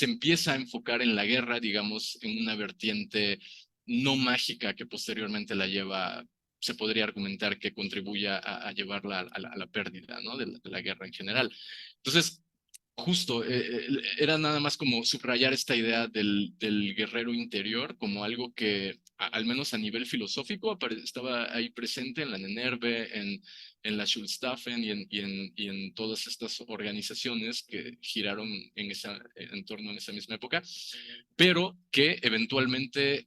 empieza a enfocar en la guerra, digamos, en una vertiente no mágica que posteriormente la lleva se podría argumentar que contribuya a llevarla a la pérdida, ¿no? De la guerra en general. Entonces, justo, era nada más como subrayar esta idea del guerrero interior como algo que, al menos a nivel filosófico, estaba ahí presente en la Nenerve, en la Schulstaffen y en todas estas organizaciones que giraron en torno en esa misma época, pero que eventualmente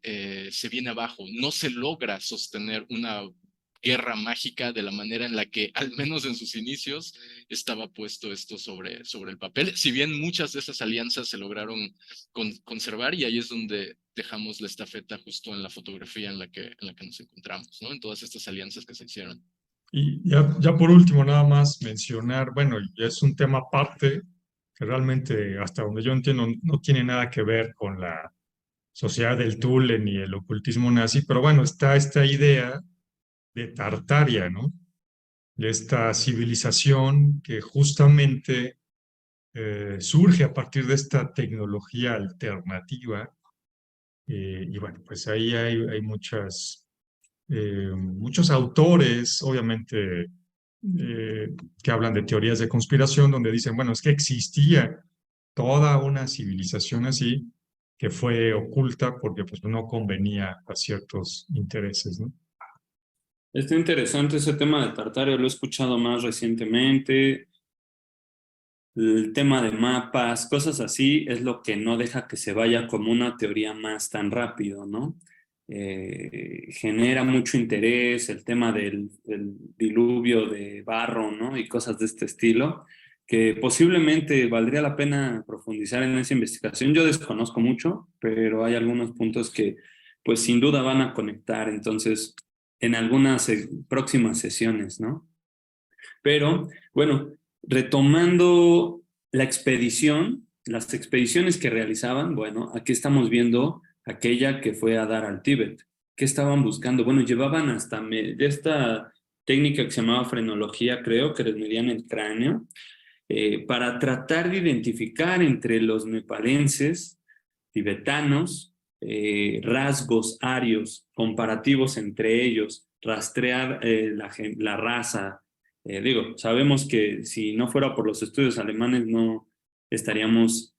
se viene abajo. No se logra sostener una guerra mágica de la manera en la que, al menos en sus inicios, estaba puesto esto sobre el papel. Si bien muchas de esas alianzas se lograron conservar, y ahí es donde dejamos la estafeta justo en la fotografía en la que nos encontramos, ¿no? En todas estas alianzas que se hicieron. Y ya por último, nada más mencionar, bueno, ya es un tema aparte que realmente, hasta donde yo entiendo, no tiene nada que ver con la sociedad del Thule ni el ocultismo nazi, pero bueno, está esta idea de Tartaria, ¿no? De esta civilización que justamente surge a partir de esta tecnología alternativa. Y bueno, pues ahí hay muchos autores, obviamente, que hablan de teorías de conspiración, donde dicen, bueno, es que existía toda una civilización así que fue oculta porque pues no convenía a ciertos intereses, ¿no? Está interesante ese tema de Tartaria, lo he escuchado más recientemente. El tema de mapas, cosas así, es lo que no deja que se vaya como una teoría más tan rápido, ¿no? Genera mucho interés el tema del diluvio de barro, ¿no? Y cosas de este estilo, que posiblemente valdría la pena profundizar en esa investigación. Yo desconozco mucho, pero hay algunos puntos que, pues, sin duda van a conectar, entonces, en algunas próximas sesiones, ¿no? Pero, bueno, retomando la expedición, las expediciones que realizaban, bueno, aquí estamos viendo aquella que fue a dar al Tíbet. ¿Qué estaban buscando? Bueno, llevaban hasta de esta técnica que se llamaba frenología, creo, que les medían el cráneo, para tratar de identificar entre los nepalenses, tibetanos, rasgos arios, comparativos entre ellos, rastrear la raza. Digo, sabemos que si no fuera por los estudios alemanes no estaríamos,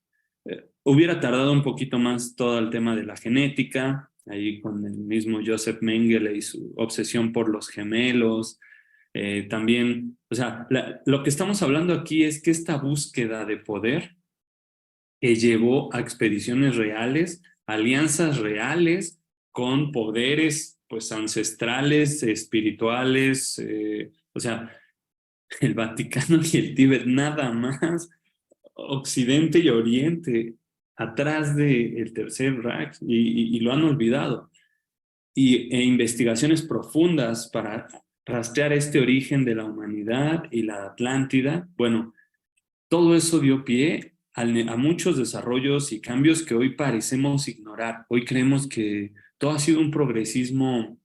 hubiera tardado un poquito más todo el tema de la genética, ahí con el mismo Joseph Mengele y su obsesión por los gemelos. También, o sea, lo que estamos hablando aquí es que esta búsqueda de poder que llevó a expediciones reales, alianzas reales con poderes pues ancestrales, espirituales, o sea, el Vaticano y el Tíbet, nada más, Occidente y Oriente, atrás del Tercer Reich, y lo han olvidado. E investigaciones profundas para rastrear este origen de la humanidad y la Atlántida. Bueno, todo eso dio pie a muchos desarrollos y cambios que hoy parecemos ignorar. Hoy creemos que todo ha sido un progresismo,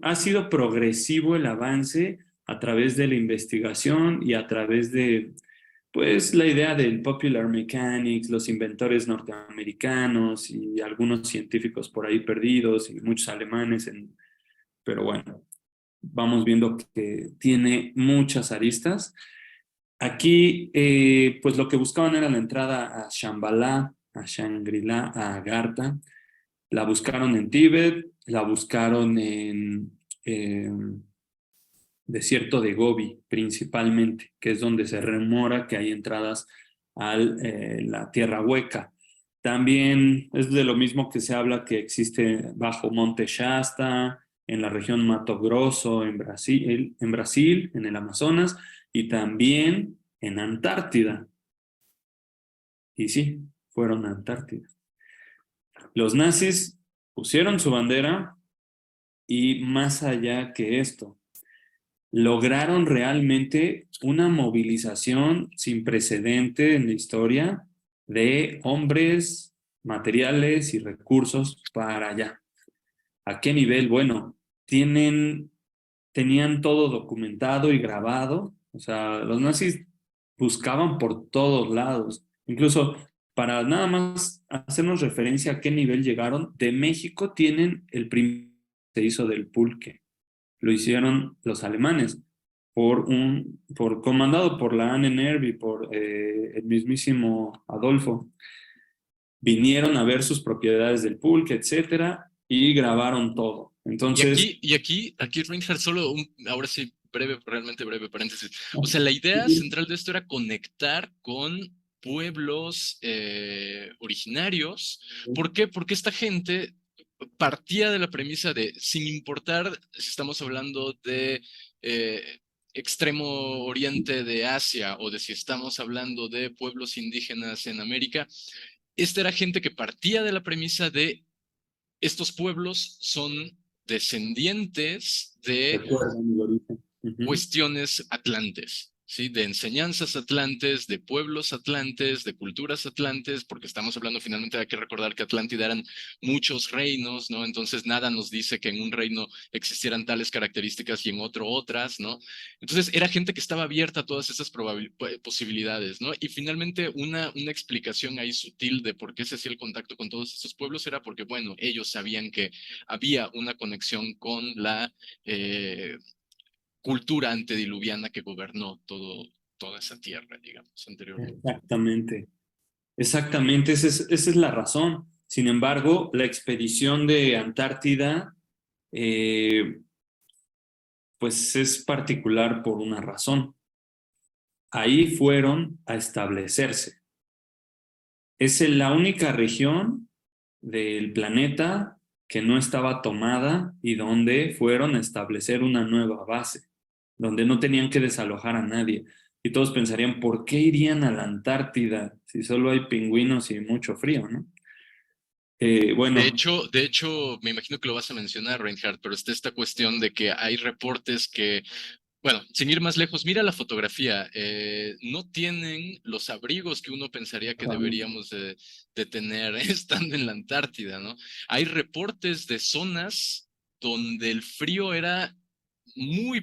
ha sido progresivo el avance a través de la investigación y a través de, pues, la idea del popular mechanics, los inventores norteamericanos y algunos científicos por ahí perdidos y muchos alemanes. Pero bueno, vamos viendo que tiene muchas aristas. Aquí, pues lo que buscaban era la entrada a Shambhala, a Shangri-La, a Agartha. La buscaron en Tíbet, la buscaron en desierto de Gobi, principalmente, que es donde se remora que hay entradas a la Tierra Hueca. También es de lo mismo que se habla que existe bajo Monte Shasta, en la región Mato Grosso, en Brasil, en el Amazonas, y también en Antártida. Y sí, fueron a Antártida. Los nazis pusieron su bandera y más allá que esto, lograron realmente una movilización sin precedente en la historia de hombres, materiales y recursos para allá. ¿A qué nivel? Bueno, tenían todo documentado y grabado. O sea, los nazis buscaban por todos lados. Incluso para nada más hacernos referencia a qué nivel llegaron, de México tienen el primer que se hizo del pulque. lo hicieron los alemanes, comandado por la Ahnenerbe y por el mismísimo Adolfo. Vinieron a ver sus propiedades del pulque, etcétera, y grabaron todo. Entonces, Y aquí Reinhardt, ahora sí, realmente breve paréntesis. O sea, la idea central de esto era conectar con pueblos originarios. ¿Por qué? Porque esta gente partía de la premisa de, sin importar si estamos hablando de extremo oriente de Asia o de si estamos hablando de pueblos indígenas en América, esta era gente que partía de la premisa de estos pueblos son descendientes de recuerdan el origen. cuestiones atlantes, ¿sí? De enseñanzas atlantes, de pueblos atlantes, de culturas atlantes, porque estamos hablando finalmente, hay que recordar que Atlántida eran muchos reinos, ¿no? Entonces nada nos dice que en un reino existieran tales características y en otro otras, ¿no? Entonces era gente que estaba abierta a todas esas posibilidades, ¿no? Y finalmente una explicación ahí sutil de por qué se hacía el contacto con todos estos pueblos era porque, bueno, ellos sabían que había una conexión con la cultura antediluviana que gobernó toda esa tierra, digamos, anteriormente. Exactamente. Exactamente, esa es la razón. Sin embargo, la expedición de Antártida, pues es particular por una razón. Ahí fueron a establecerse. Es la única región del planeta que no estaba tomada y donde fueron a establecer una nueva base, donde no tenían que desalojar a nadie. Y todos pensarían, ¿por qué irían a la Antártida si solo hay pingüinos y mucho frío, ¿no? Bueno, De hecho, me imagino que lo vas a mencionar, Reinhardt, pero está esta cuestión de que hay reportes que, bueno, sin ir más lejos, mira la fotografía, no tienen los abrigos que uno pensaría que deberíamos de tener estando en la Antártida, ¿no? Hay reportes de zonas donde el frío era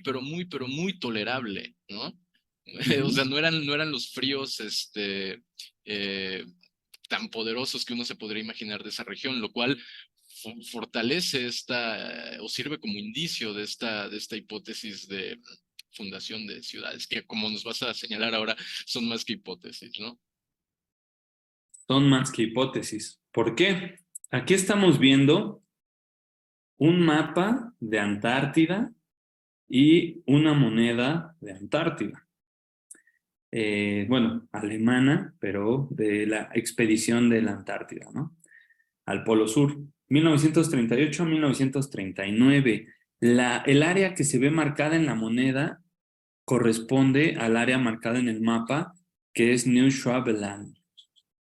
pero muy tolerable, ¿no? O sea, no eran los fríos, eh, tan poderosos que uno se podría imaginar de esa región, lo cual fortalece o sirve como indicio de esta hipótesis de fundación de ciudades, que como nos vas a señalar ahora, son más que hipótesis, ¿no? son más que hipótesis. ¿Por qué? Aquí estamos viendo un mapa de Antártida y una moneda de Antártida. Bueno, alemana, pero de la expedición de la Antártida, ¿no? Al Polo Sur, 1938 a 1939. El área que se ve marcada en la moneda corresponde al área marcada en el mapa, que es New Schwabenland.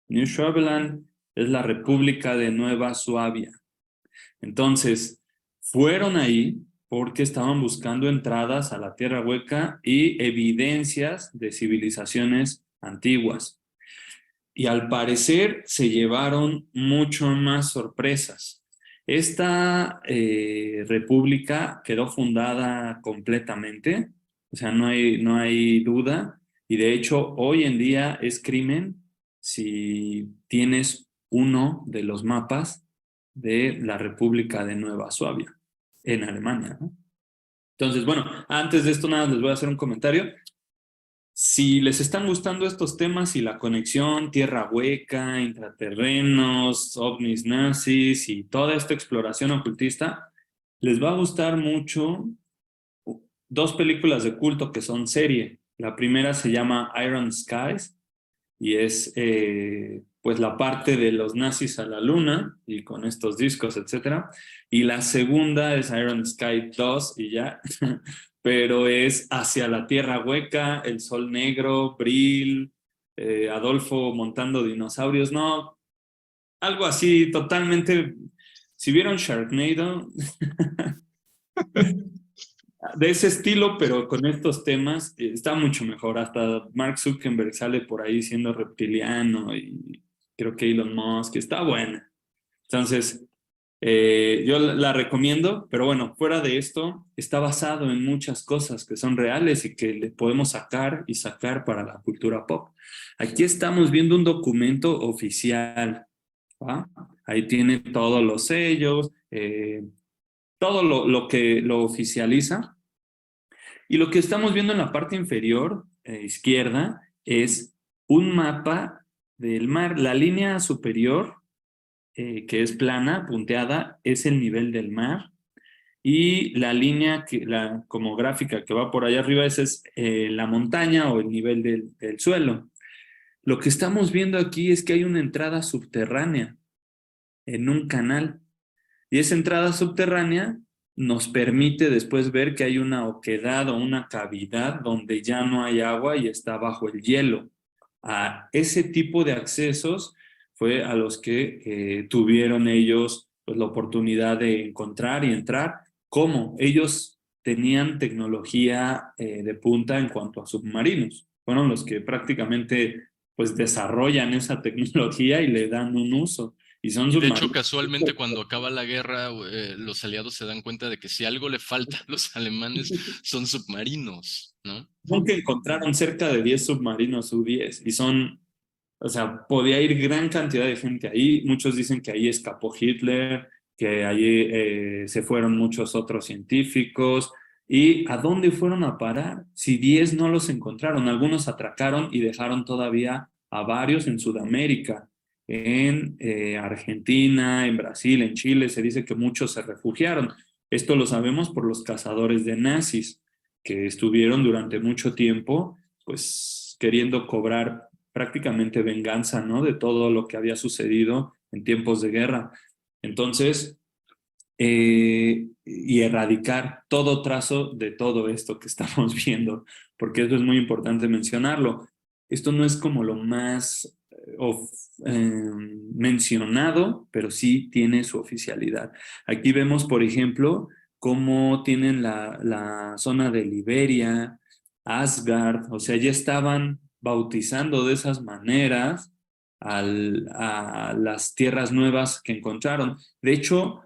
New Schwabenland es la República de Nueva Suabia. Entonces, fueron ahí porque estaban buscando entradas a la Tierra Hueca y evidencias de civilizaciones antiguas. Y al parecer se llevaron mucho más sorpresas. Esta república quedó fundada completamente, o sea, no hay duda, y de hecho hoy en día es crimen si tienes uno de los mapas de la República de Nueva Suabia en Alemania, ¿no? Entonces, bueno, antes de esto nada, les voy a hacer un comentario. Si les están gustando estos temas y la conexión, tierra hueca, intraterrenos, ovnis nazis y toda esta exploración ocultista, les va a gustar mucho dos películas de culto que son serie. La primera se llama Iron Skies y es pues la parte de los nazis a la luna y con estos discos, etcétera. Y la segunda es Iron Sky 2 y ya, pero es hacia la tierra hueca, el sol negro, Brill, Adolfo montando dinosaurios, no, algo así totalmente. Si vieron Sharknado, de ese estilo, pero con estos temas, está mucho mejor. Hasta Mark Zuckerberg sale por ahí siendo reptiliano y creo que Elon Musk está buena. Entonces, yo la recomiendo, pero bueno, fuera de esto, está basado en muchas cosas que son reales y que le podemos sacar y sacar para la cultura pop. Aquí estamos viendo un documento oficial, ¿va? Ahí tiene todos los sellos, todo lo que lo oficializa. Y lo que estamos viendo en la parte inferior izquierda es un mapa del mar. La línea superior, que es plana, punteada, es el nivel del mar. Y la línea, como gráfica que va por allá arriba, esa es la montaña o el nivel del suelo. Lo que estamos viendo aquí es que hay una entrada subterránea en un canal. Y esa entrada subterránea nos permite después ver que hay una oquedad o una cavidad donde ya no hay agua y está bajo el hielo. A ese tipo de accesos fue a los que tuvieron ellos pues, la oportunidad de encontrar y entrar. ¿Cómo? Ellos tenían tecnología de punta en cuanto a submarinos. Fueron los que prácticamente pues, desarrollan esa tecnología y le dan un uso. Y son Y de hecho, submarinos. casualmente, cuando acaba la guerra, los aliados se dan cuenta de que si algo le falta a los alemanes son submarinos, ¿no? Nunca encontraron cerca de 10 submarinos U-10 y son, o sea, podía ir gran cantidad de gente ahí. Muchos dicen que ahí escapó Hitler, que allí se fueron muchos otros científicos. ¿Y a dónde fueron a parar? Si 10 no los encontraron, algunos atracaron y dejaron todavía a varios en Sudamérica, en Argentina, en Brasil, en Chile. Se dice que muchos se refugiaron. Esto lo sabemos por los cazadores de nazis que estuvieron durante mucho tiempo, pues queriendo cobrar prácticamente venganza, ¿no? De todo lo que había sucedido en tiempos de guerra. Entonces, y erradicar todo trazo de todo esto que estamos viendo, porque eso es muy importante mencionarlo. Esto no es como lo más mencionado, pero sí tiene su oficialidad. Aquí vemos, por ejemplo, cómo tienen la zona de Liberia, Asgard, o sea, ya estaban bautizando de esas maneras a las tierras nuevas que encontraron. De hecho,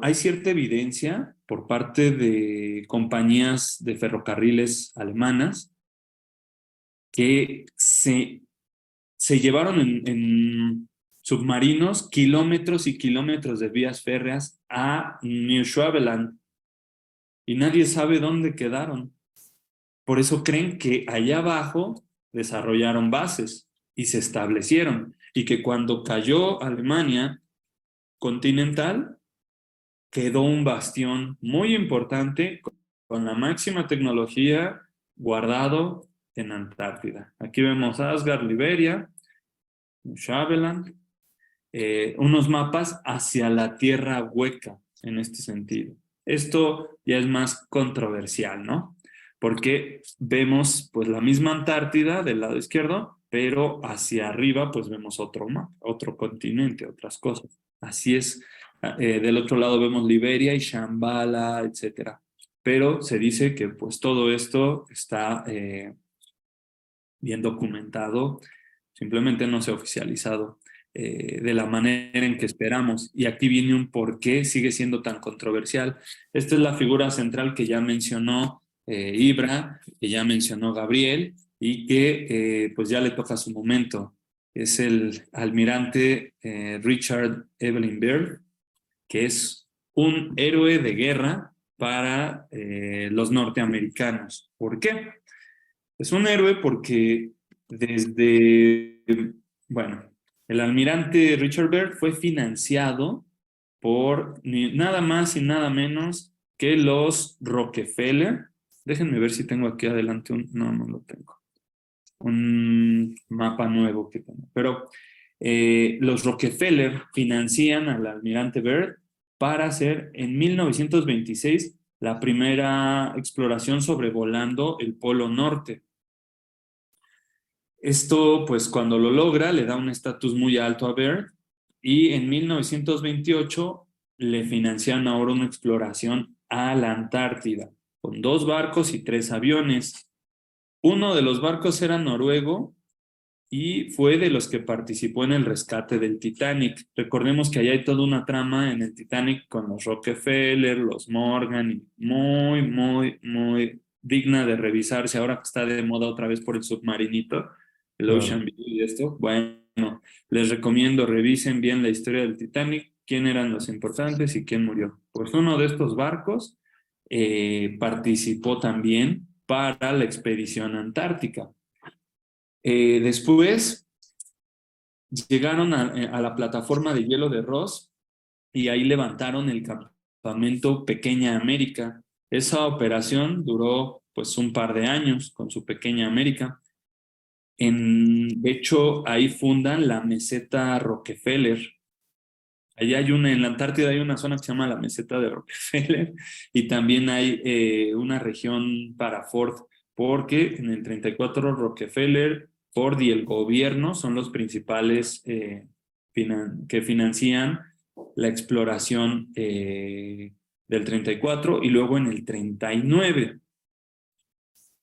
hay cierta evidencia por parte de compañías de ferrocarriles alemanas que se llevaron en submarinos kilómetros y kilómetros de vías férreas a Neuschwabenland y nadie sabe dónde quedaron. Por eso creen que allá abajo desarrollaron bases y se establecieron y que cuando cayó Alemania continental quedó un bastión muy importante con la máxima tecnología guardado en Antártida. Aquí vemos Asgard, Liberia, Neuschwabenland, unos mapas hacia la tierra hueca en este sentido. Esto ya es más controversial, ¿no? Porque vemos pues la misma Antártida del lado izquierdo, pero hacia arriba pues vemos otro mapa, otro continente, otras cosas. Así es. Del otro lado vemos Liberia y Shambhala, etcétera. Pero se dice que pues todo esto está bien documentado, simplemente no se ha oficializado de la manera en que esperamos. Y aquí viene un por qué sigue siendo tan controversial. Esta es la figura central que ya mencionó Ibra, que ya mencionó Gabriel, y que pues ya le toca su momento. Es el almirante Richard Evelyn Byrd, que es un héroe de guerra para los norteamericanos. ¿Por qué? Es un héroe porque desde, bueno, el almirante Richard Byrd fue financiado por nada más y nada menos que los Rockefeller. Déjenme ver si tengo aquí adelante no, no lo tengo. Un mapa nuevo que tengo. Pero los Rockefeller financian al almirante Byrd para hacer en 1926 la primera exploración sobrevolando el Polo Norte. Esto, pues cuando lo logra, le da un estatus muy alto a Byrd y en 1928 le financian ahora una exploración a la Antártida con 2 barcos y 3 aviones. Uno de los barcos era noruego y fue de los que participó en el rescate del Titanic. Recordemos que allá hay toda una trama en el Titanic con los Rockefeller, los Morgan, y muy, muy, muy digna de revisarse ahora que está de moda otra vez por el submarinito, el Ocean View y esto. Bueno, les recomiendo revisen bien la historia del Titanic. ¿Quién eran los importantes y quién murió? Pues uno de estos barcos participó también para la expedición antártica. Después llegaron a la plataforma de hielo de Ross y ahí levantaron el campamento Pequeña América. Esa operación duró pues un par de años con su Pequeña América. De hecho, ahí fundan la meseta Rockefeller. Allá en la Antártida hay una zona que se llama la meseta de Rockefeller y también hay una región para Ford, porque en el 34 Rockefeller, Ford y el gobierno son los principales que financian la exploración del 34 y luego en el 39.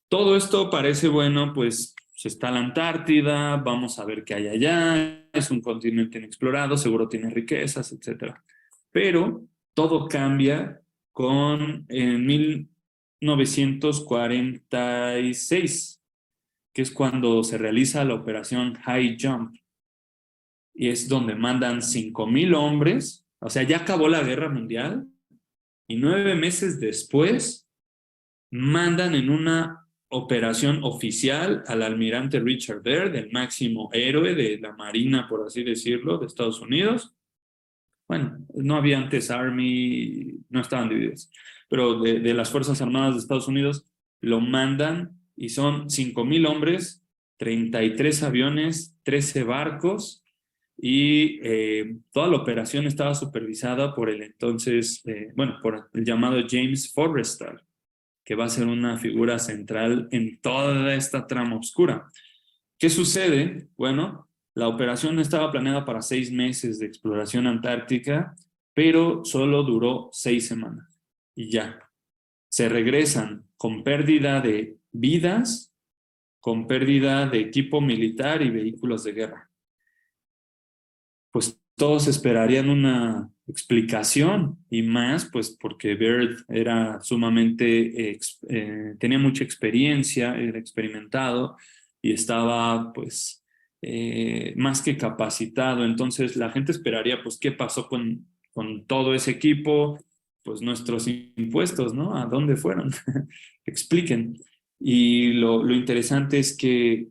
Todo esto parece bueno, pues está la Antártida, vamos a ver qué hay allá, es un continente inexplorado, seguro tiene riquezas, etc. Pero todo cambia en 1946, que es cuando se realiza la operación High Jump, y es donde mandan 5,000 hombres, o sea, ya acabó la guerra mundial, y 9 meses después mandan en una operación oficial al almirante Richard Byrd, el máximo héroe de la Marina, por así decirlo, de Estados Unidos. Bueno, no había antes Army, no estaban divididos, pero de las Fuerzas Armadas de Estados Unidos lo mandan y son 5,000 hombres, 33 aviones, 13 barcos y toda la operación estaba supervisada por el entonces, por el llamado James Forrestal, que va a ser una figura central en toda esta trama oscura. ¿Qué sucede? Bueno, la operación estaba planeada para 6 meses de exploración antártica, pero solo duró 6 semanas y ya. Se regresan con pérdida de vidas, con pérdida de equipo militar y vehículos de guerra. Pues todos esperarían una explicación y más, pues porque Byrd era sumamente, tenía mucha experiencia, era experimentado y estaba pues más que capacitado. Entonces la gente esperaría pues qué pasó con todo ese equipo, pues nuestros impuestos, ¿no? ¿A dónde fueron? Expliquen. Y lo interesante es que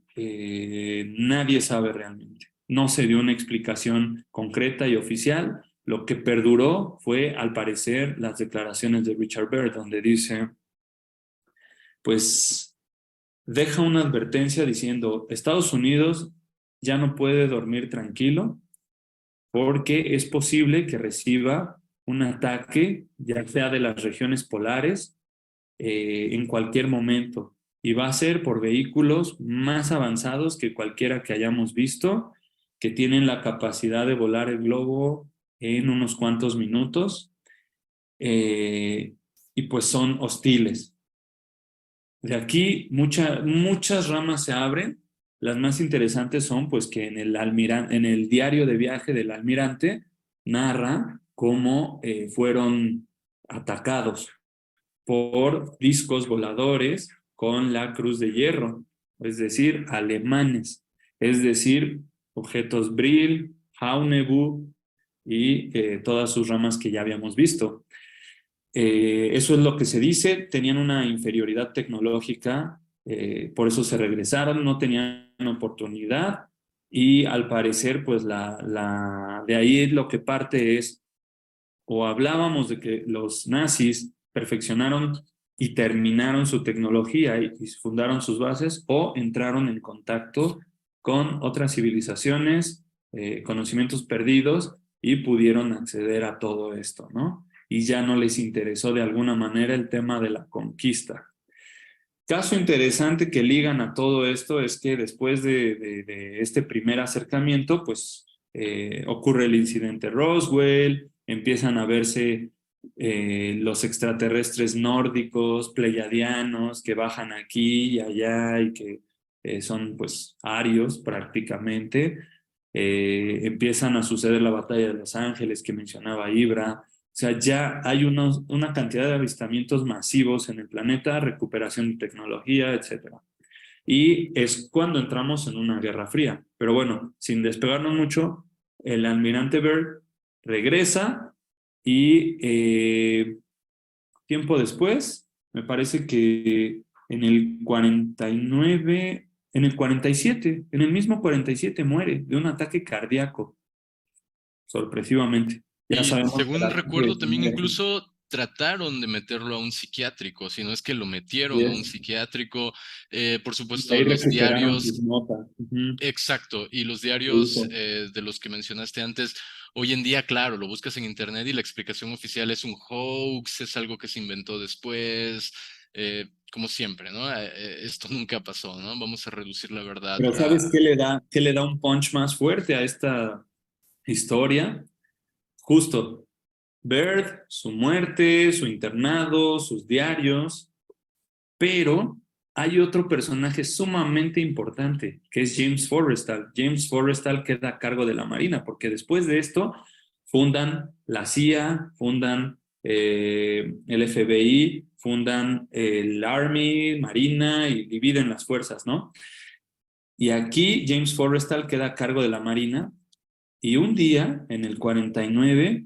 nadie sabe realmente. No se dio una explicación concreta y oficial. Lo que perduró fue, al parecer, las declaraciones de Richard Byrd, donde dice, pues, deja una advertencia diciendo, Estados Unidos ya no puede dormir tranquilo porque es posible que reciba un ataque, ya sea de las regiones polares, en cualquier momento. Y va a ser por vehículos más avanzados que cualquiera que hayamos visto, que tienen la capacidad de volar el globo en unos cuantos minutos, y pues son hostiles. De aquí muchas ramas se abren. Las más interesantes son pues que en el diario de viaje del almirante narra cómo fueron atacados por discos voladores con la Cruz de Hierro, es decir, alemanes, es decir, objetos Brill, Haunebu y todas sus ramas que ya habíamos visto. Eso es lo que se dice, tenían una inferioridad tecnológica, por eso se regresaron, no tenían oportunidad y al parecer pues de ahí lo que parte es, o hablábamos de que los nazis perfeccionaron y terminaron su tecnología y fundaron sus bases, o entraron en contacto con otras civilizaciones, conocimientos perdidos, y pudieron acceder a todo esto, ¿no? Y ya no les interesó de alguna manera el tema de la conquista. Caso interesante que ligan a todo esto es que después de este primer acercamiento, pues ocurre el incidente Roswell, empiezan a verse los extraterrestres nórdicos, pleiadianos, que bajan aquí y allá y que son pues arios prácticamente. Empiezan a suceder la batalla de Los Ángeles que mencionaba Ibra. O sea, ya hay una cantidad de avistamientos masivos en el planeta, recuperación de tecnología, etc. Y es cuando entramos en una guerra fría. Pero bueno, sin despegarnos mucho, el almirante Byrd regresa y tiempo después, me parece que en el 49, en el 47, en el mismo 47 muere de un ataque cardíaco, sorpresivamente. Ya Y sabemos que según la recuerdo, gente también muere. incluso trataron de meterlo a un psiquiátrico, si no es que lo metieron a un psiquiátrico. Por Y supuesto, ahí los recuperaron sus diarios, notas. Ujú. exacto, y los Su diarios hijo. de los que mencionaste antes, hoy en día, claro, lo buscas en internet y la explicación oficial es un hoax, es algo que se inventó después, como siempre, ¿no? Esto nunca pasó, ¿no? Vamos a reducir la verdad Pero a... ¿sabes qué le da un punch más fuerte a esta historia? Justo, Bird, su muerte, su internado, sus diarios, pero hay otro personaje sumamente importante, que es James Forrestal. James Forrestal queda a cargo de la Marina, porque después de esto fundan la CIA, fundan el FBI, fundan el Army, Marina y dividen las fuerzas, ¿no? Y aquí James Forrestal queda a cargo de la Marina y un día, en el 49,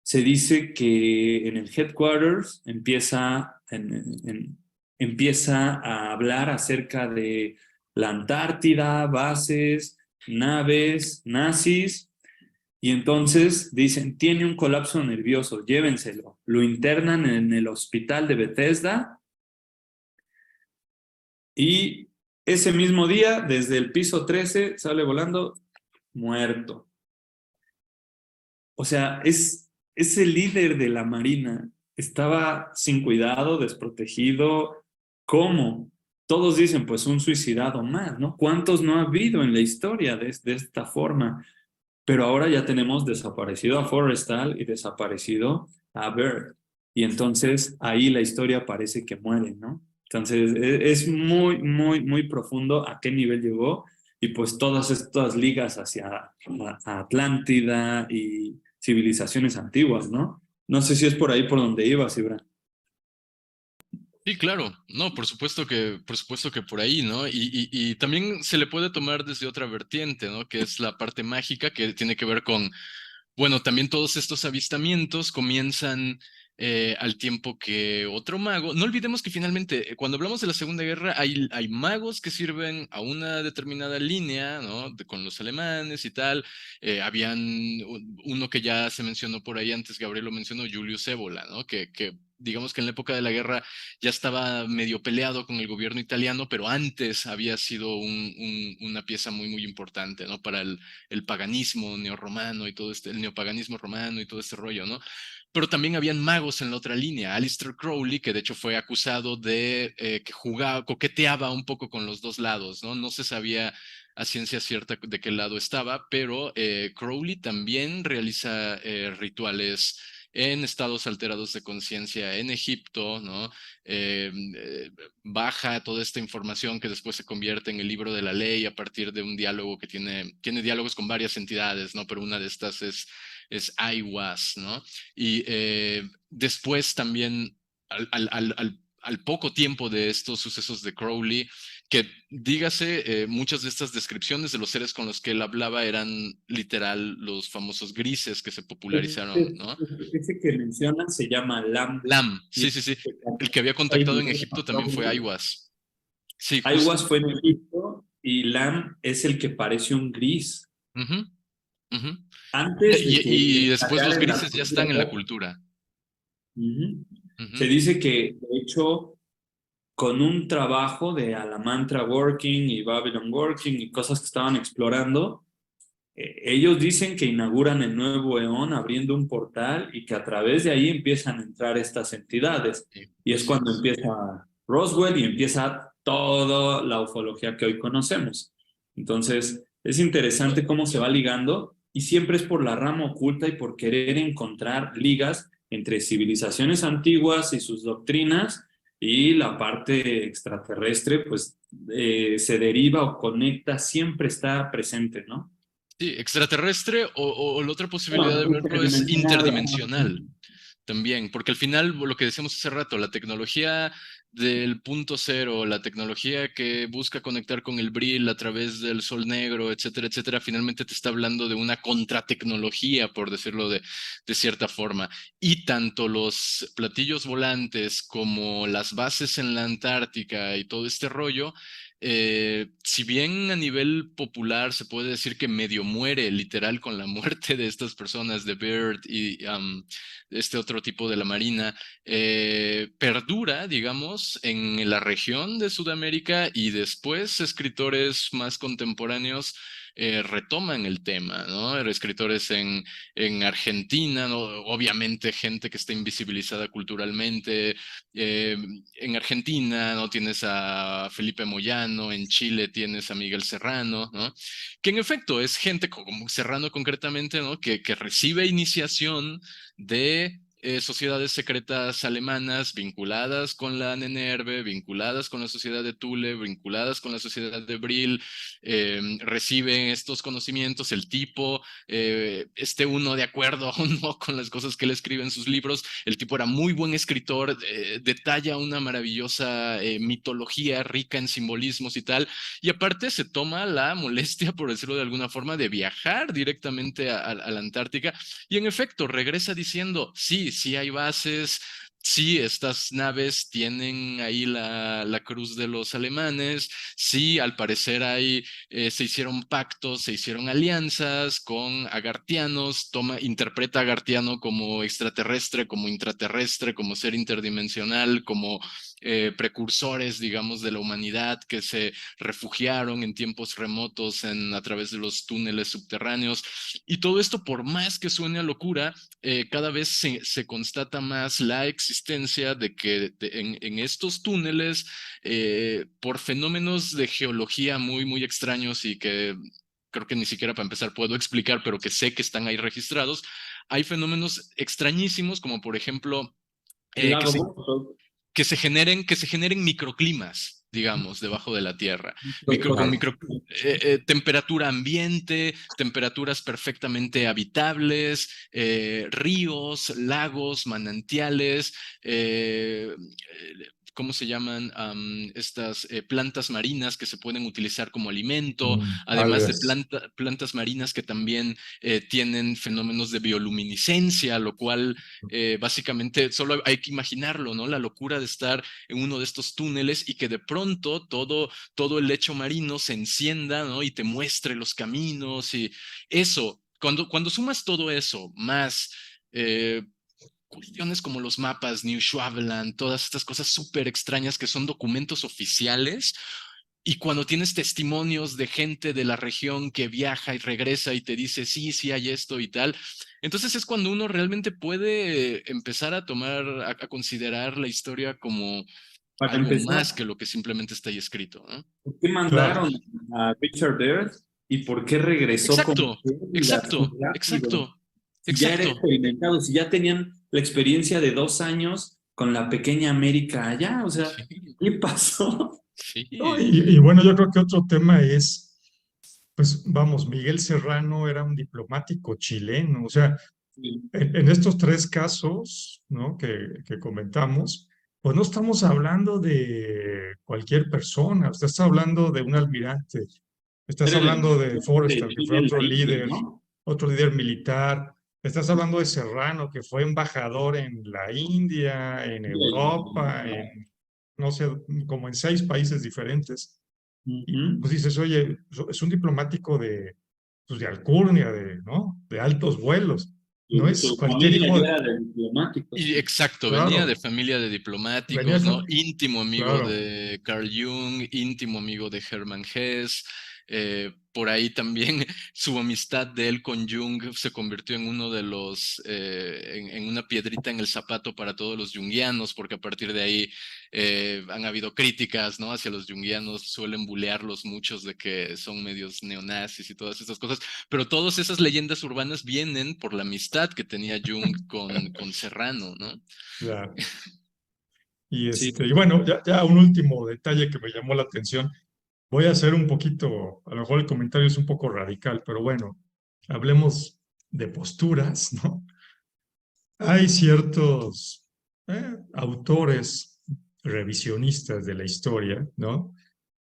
se dice que en el headquarters empieza a hablar acerca de la Antártida, bases, naves, nazis, y entonces dicen, tiene un colapso nervioso, llévenselo. Lo internan en el hospital de Bethesda y ese mismo día, desde el piso 13, sale volando muerto. O sea, es el líder de la Marina. Estaba sin cuidado, desprotegido. ¿Cómo? Todos dicen, pues un suicidado más, ¿no? ¿Cuántos no ha habido en la historia de esta forma? Pero ahora ya tenemos desaparecido a Forrestal y desaparecido a Bird. Y entonces ahí la historia parece que muere, ¿no? Entonces es muy, muy, muy profundo a qué nivel llegó y pues todas estas ligas hacia a Atlántida y civilizaciones antiguas, ¿no? No sé si es por ahí por donde ibas, Ibra. Sí, claro, no, por supuesto que por ahí, ¿no? Y también se le puede tomar desde otra vertiente, ¿no? Que es la parte mágica que tiene que ver con, bueno, también todos estos avistamientos comienzan al tiempo que otro mago. No olvidemos que finalmente, cuando hablamos de la Segunda Guerra, hay magos que sirven a una determinada línea, ¿no? Con los alemanes y tal. Habían uno que ya se mencionó por ahí antes, Gabriel lo mencionó, Julius Evola, ¿no? Que digamos que en la época de la guerra ya estaba medio peleado con el gobierno italiano, pero antes había sido una pieza muy, muy importante, ¿no? Para el paganismo neorromano y todo este, el neopaganismo romano y todo este rollo, ¿no? Pero también habían magos en la otra línea. Aleister Crowley, que de hecho fue acusado de que jugaba, coqueteaba un poco con los dos lados, ¿no? No se sabía a ciencia cierta de qué lado estaba, pero Crowley también realiza rituales en estados alterados de conciencia en Egipto, ¿no? Baja toda esta información que después se convierte en el libro de la ley a partir de un diálogo que tiene diálogos con varias entidades, ¿no? Pero una de estas es Aiwas, ¿no? Y después también, al poco tiempo de estos sucesos de Crowley, que dígase, muchas de estas descripciones de los seres con los que él hablaba eran literal los famosos grises que se popularizaron, ¿no? Ese que mencionas se llama Lam. Lam, Y sí, sí, sí. El que había ahí contactado en Egipto también fue Aiwas. Sí, justo. Aiwas fue en Egipto y Lam es el que parece un gris. Ujú, ujú. Antes de que Y después los estallara en la grises ya cultura están en la pop, cultura. ujú, se Ujú. dice que, de hecho, con un trabajo de Alamantra Working y Babylon Working y cosas que estaban explorando, ellos dicen que inauguran el nuevo eón abriendo un portal y que a través de ahí empiezan a entrar estas entidades. Sí, Y es así cuando es. empieza Roswell y empieza toda la ufología que hoy conocemos. Entonces, es interesante cómo se va ligando y siempre es por la rama oculta y por querer encontrar ligas entre civilizaciones antiguas y sus doctrinas y la parte extraterrestre, pues se deriva o conecta, siempre está presente, ¿no? Sí, extraterrestre o la otra posibilidad Bueno, de verlo es interdimensional. interdimensional. también, porque al final, lo que decíamos hace rato, la tecnología del punto cero, la tecnología que busca conectar con el Brill a través del sol negro, etcétera, etcétera, finalmente te está hablando de una contratecnología, por decirlo de cierta forma. Y tanto los platillos volantes como las bases en la Antártica y todo este rollo, si bien a nivel popular se puede decir que medio muere literal con la muerte de estas personas, de Byrd y este otro tipo de la Marina, perdura, digamos, en la región de Sudamérica, y después escritores más contemporáneos retoman el tema, ¿no? Escritores en Argentina, ¿no? Obviamente gente que está invisibilizada culturalmente. eh, en Argentina, ¿no? Tienes a Felipe Moyano, en Chile tienes a Miguel Serrano, ¿no? Que en efecto es gente como Serrano concretamente, ¿no? Que recibe iniciación de sociedades secretas alemanas vinculadas con la NNRB, vinculadas con la sociedad de Thule, vinculadas con la sociedad de Brill, reciben estos conocimientos, el tipo, esté uno de acuerdo o no con las cosas que él escribe en sus libros, el tipo era muy buen escritor, detalla una maravillosa mitología rica en simbolismos y tal, y aparte se toma la molestia, por decirlo de alguna forma, de viajar directamente a la Antártica, y en efecto regresa diciendo, sí, sí hay bases, sí, estas naves tienen ahí la cruz de los alemanes, sí, al parecer se hicieron pactos, se hicieron alianzas con agartianos, interpreta a Agartiano como extraterrestre, como intraterrestre, como ser interdimensional, como precursores, digamos, de la humanidad que se refugiaron en tiempos remotos a través de los túneles subterráneos. Y todo esto, por más que suene a locura, cada vez se constata más la existencia de que en estos túneles, por fenómenos de geología muy, muy extraños y que creo que ni siquiera para empezar puedo explicar, pero que sé que están ahí registrados, hay fenómenos extrañísimos como por ejemplo El que se, lago Bozo. que se generen microclimas, digamos, debajo de la Tierra. Con Microcorrecto. temperatura ambiente, temperaturas perfectamente habitables, ríos, lagos, manantiales, ¿cómo se llaman? Estas plantas marinas que se pueden utilizar como alimento, además de Algas. plantas marinas que también tienen fenómenos de bioluminiscencia, lo cual básicamente solo hay que imaginarlo, ¿no? La locura de estar en uno de estos túneles y que de pronto todo el lecho marino se encienda, ¿no? Y te muestre los caminos y eso. Cuando sumas todo eso, más cuestiones como los mapas, New Schwabenland, todas estas cosas súper extrañas que son documentos oficiales, y cuando tienes testimonios de gente de la región que viaja y regresa y te dice, sí, sí hay esto y tal, entonces es cuando uno realmente puede empezar a a considerar la historia como Para algo empezar, más que lo que simplemente está ahí escrito, ¿no? ¿por qué Claro. mandaron a Richard Byrd y por qué regresó como Exacto, Sheridan así exacto, rápido? exacto, Si ya era exacto. experimentado, si ya tenían la experiencia de 2 años con la pequeña América allá, o sea, Sí, ¿qué pasó? No, sí, y bueno, yo creo que otro tema es, pues vamos, Miguel Serrano era un diplomático chileno, o sea, Sí, en estos tres casos, ¿no? que comentamos, pues no estamos hablando de cualquier persona, estás hablando de un almirante, estás era el hablando de de Forrestal, que fue Chile en la isla, ¿no? otro líder militar, estás hablando de Serrano, que fue embajador en la India, en Europa, en, no sé, como en 6 países diferentes. Y Ujú. pues dices, oye, es un diplomático pues de alcurnia, ¿no? De altos vuelos. No es Su cualquier familia hijo ya de, era de diplomáticos. y exacto, venía de claro, familia de venía, diplomáticos, ¿no? Íntimo amigo claro, de Carl Jung, íntimo amigo de Hermann Hesse. Por ahí también su amistad de él con Jung se convirtió en uno de en una piedrita en el zapato para todos los junguianos, porque a partir de ahí han habido críticas, ¿no? Hacia los junguianos, suelen bulearlos muchos de que son medios neonazis y todas estas cosas, pero todas esas leyendas urbanas vienen por la amistad que tenía Jung con Serrano, ¿no? claro. Y, Sí. y bueno, ya un último detalle que me llamó la atención. Voy a hacer un poquito, a lo mejor el comentario es un poco radical, pero bueno, hablemos de posturas, ¿no? hay ciertos autores revisionistas de la historia, ¿no?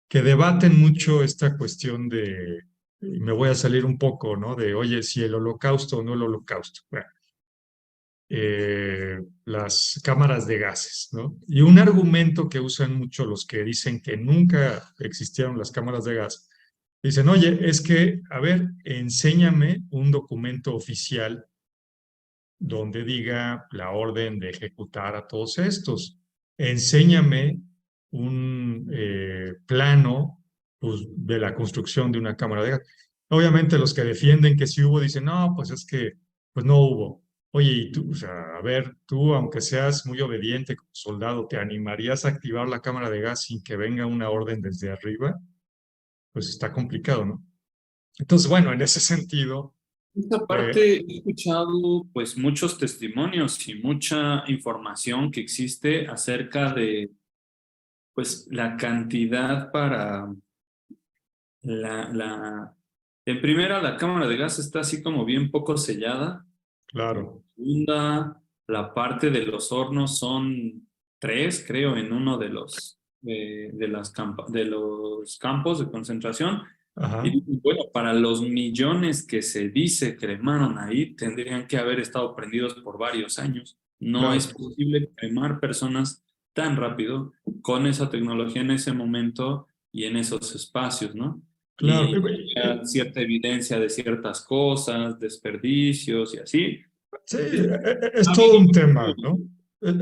Que debaten mucho esta cuestión de, y me voy a salir un poco, ¿no? De, oye, si el holocausto o no el holocausto. Bueno, las cámaras de gases, ¿no? Y un argumento que usan mucho los que dicen que nunca existieron las cámaras de gas, dicen, oye, es que, a ver, enséñame un documento oficial donde diga la orden de ejecutar a todos estos. Enséñame un plano pues, de la construcción de una cámara de gas. Obviamente los que defienden que sí hubo dicen, no, pues es que pues no hubo. Oye, y tú, o sea, a ver, tú, aunque seas muy obediente como soldado, ¿te animarías a activar la cámara de gas sin que venga una orden desde arriba? Pues está complicado, ¿no? Entonces, bueno, en ese sentido, Esta eh, parte he escuchado pues muchos testimonios y mucha información que existe acerca de pues la cantidad para en primera la cámara de gas está así como bien poco sellada. En claro, segunda, la parte de los hornos son tres, creo, en uno de de los campos de concentración. ajá, Y bueno, para los millones que se dice cremaron ahí, tendrían que haber estado prendidos por varios años. No es claro. posible cremar personas tan rápido con esa tecnología en ese momento y en esos espacios, ¿no? Claro, Y había cierta evidencia de ciertas cosas, desperdicios y así. sí, Es- es ha todo habido un tema, ¿no?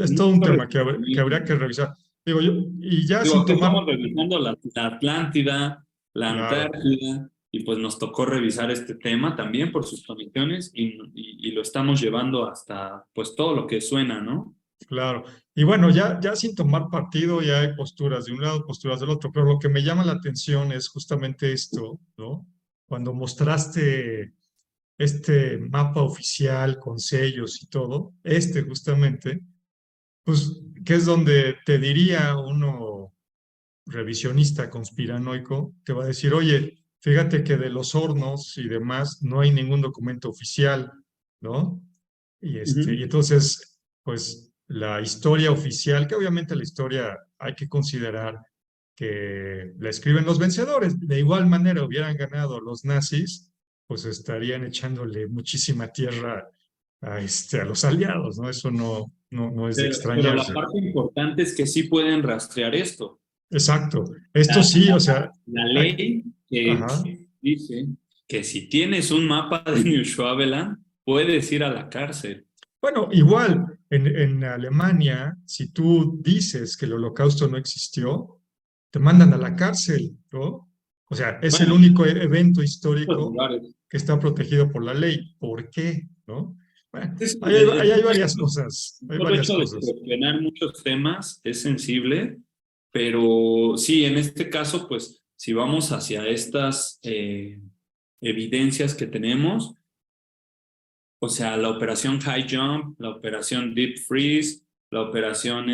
Es todo un mucho tema que habría reconocimiento. que revisar. Digo yo, y ya Digo, sin que tomar, estamos revisando la Atlántida, la claro, Antártida, y pues nos tocó revisar este tema también por sus condiciones y lo estamos llevando hasta pues todo lo que suena, ¿no? claro. Y bueno, ya sin tomar partido, ya hay posturas de un lado, posturas del otro, pero lo que me llama la atención es justamente esto, ¿no? Cuando mostraste este mapa oficial con sellos y todo, este justamente, pues, que es donde te diría uno revisionista conspiranoico, te va a decir, oye, fíjate que de los hornos y demás no hay ningún documento oficial, ¿no? Y Ujú. entonces, pues la historia oficial, que obviamente la historia hay que considerar que la escriben los vencedores. De igual manera hubieran ganado los nazis, pues estarían echándole muchísima tierra a los aliados, ¿no? Eso no es de Pero la extrañarse. parte importante es que sí pueden rastrear esto. Exacto. Esto La, sí, o sea, la hay- ley ajá. que dice que si tienes un mapa de New Schwabeland, puedes ir a la cárcel. Bueno, igual, en Alemania, si tú dices que el holocausto no existió, te mandan a la cárcel, ¿no? O sea, es el Bueno, único evento en otros histórico lugares. que está protegido por la ley. ¿Por qué? ¿No? Bueno, Sí, sí, ahí hay varias cosas, el hay solo varias hecho de cosas. cuestionar muchos temas es sensible, pero sí, en este caso, pues, si vamos hacia estas evidencias que tenemos, o sea, la operación High Jump, la operación Deep Freeze, la operación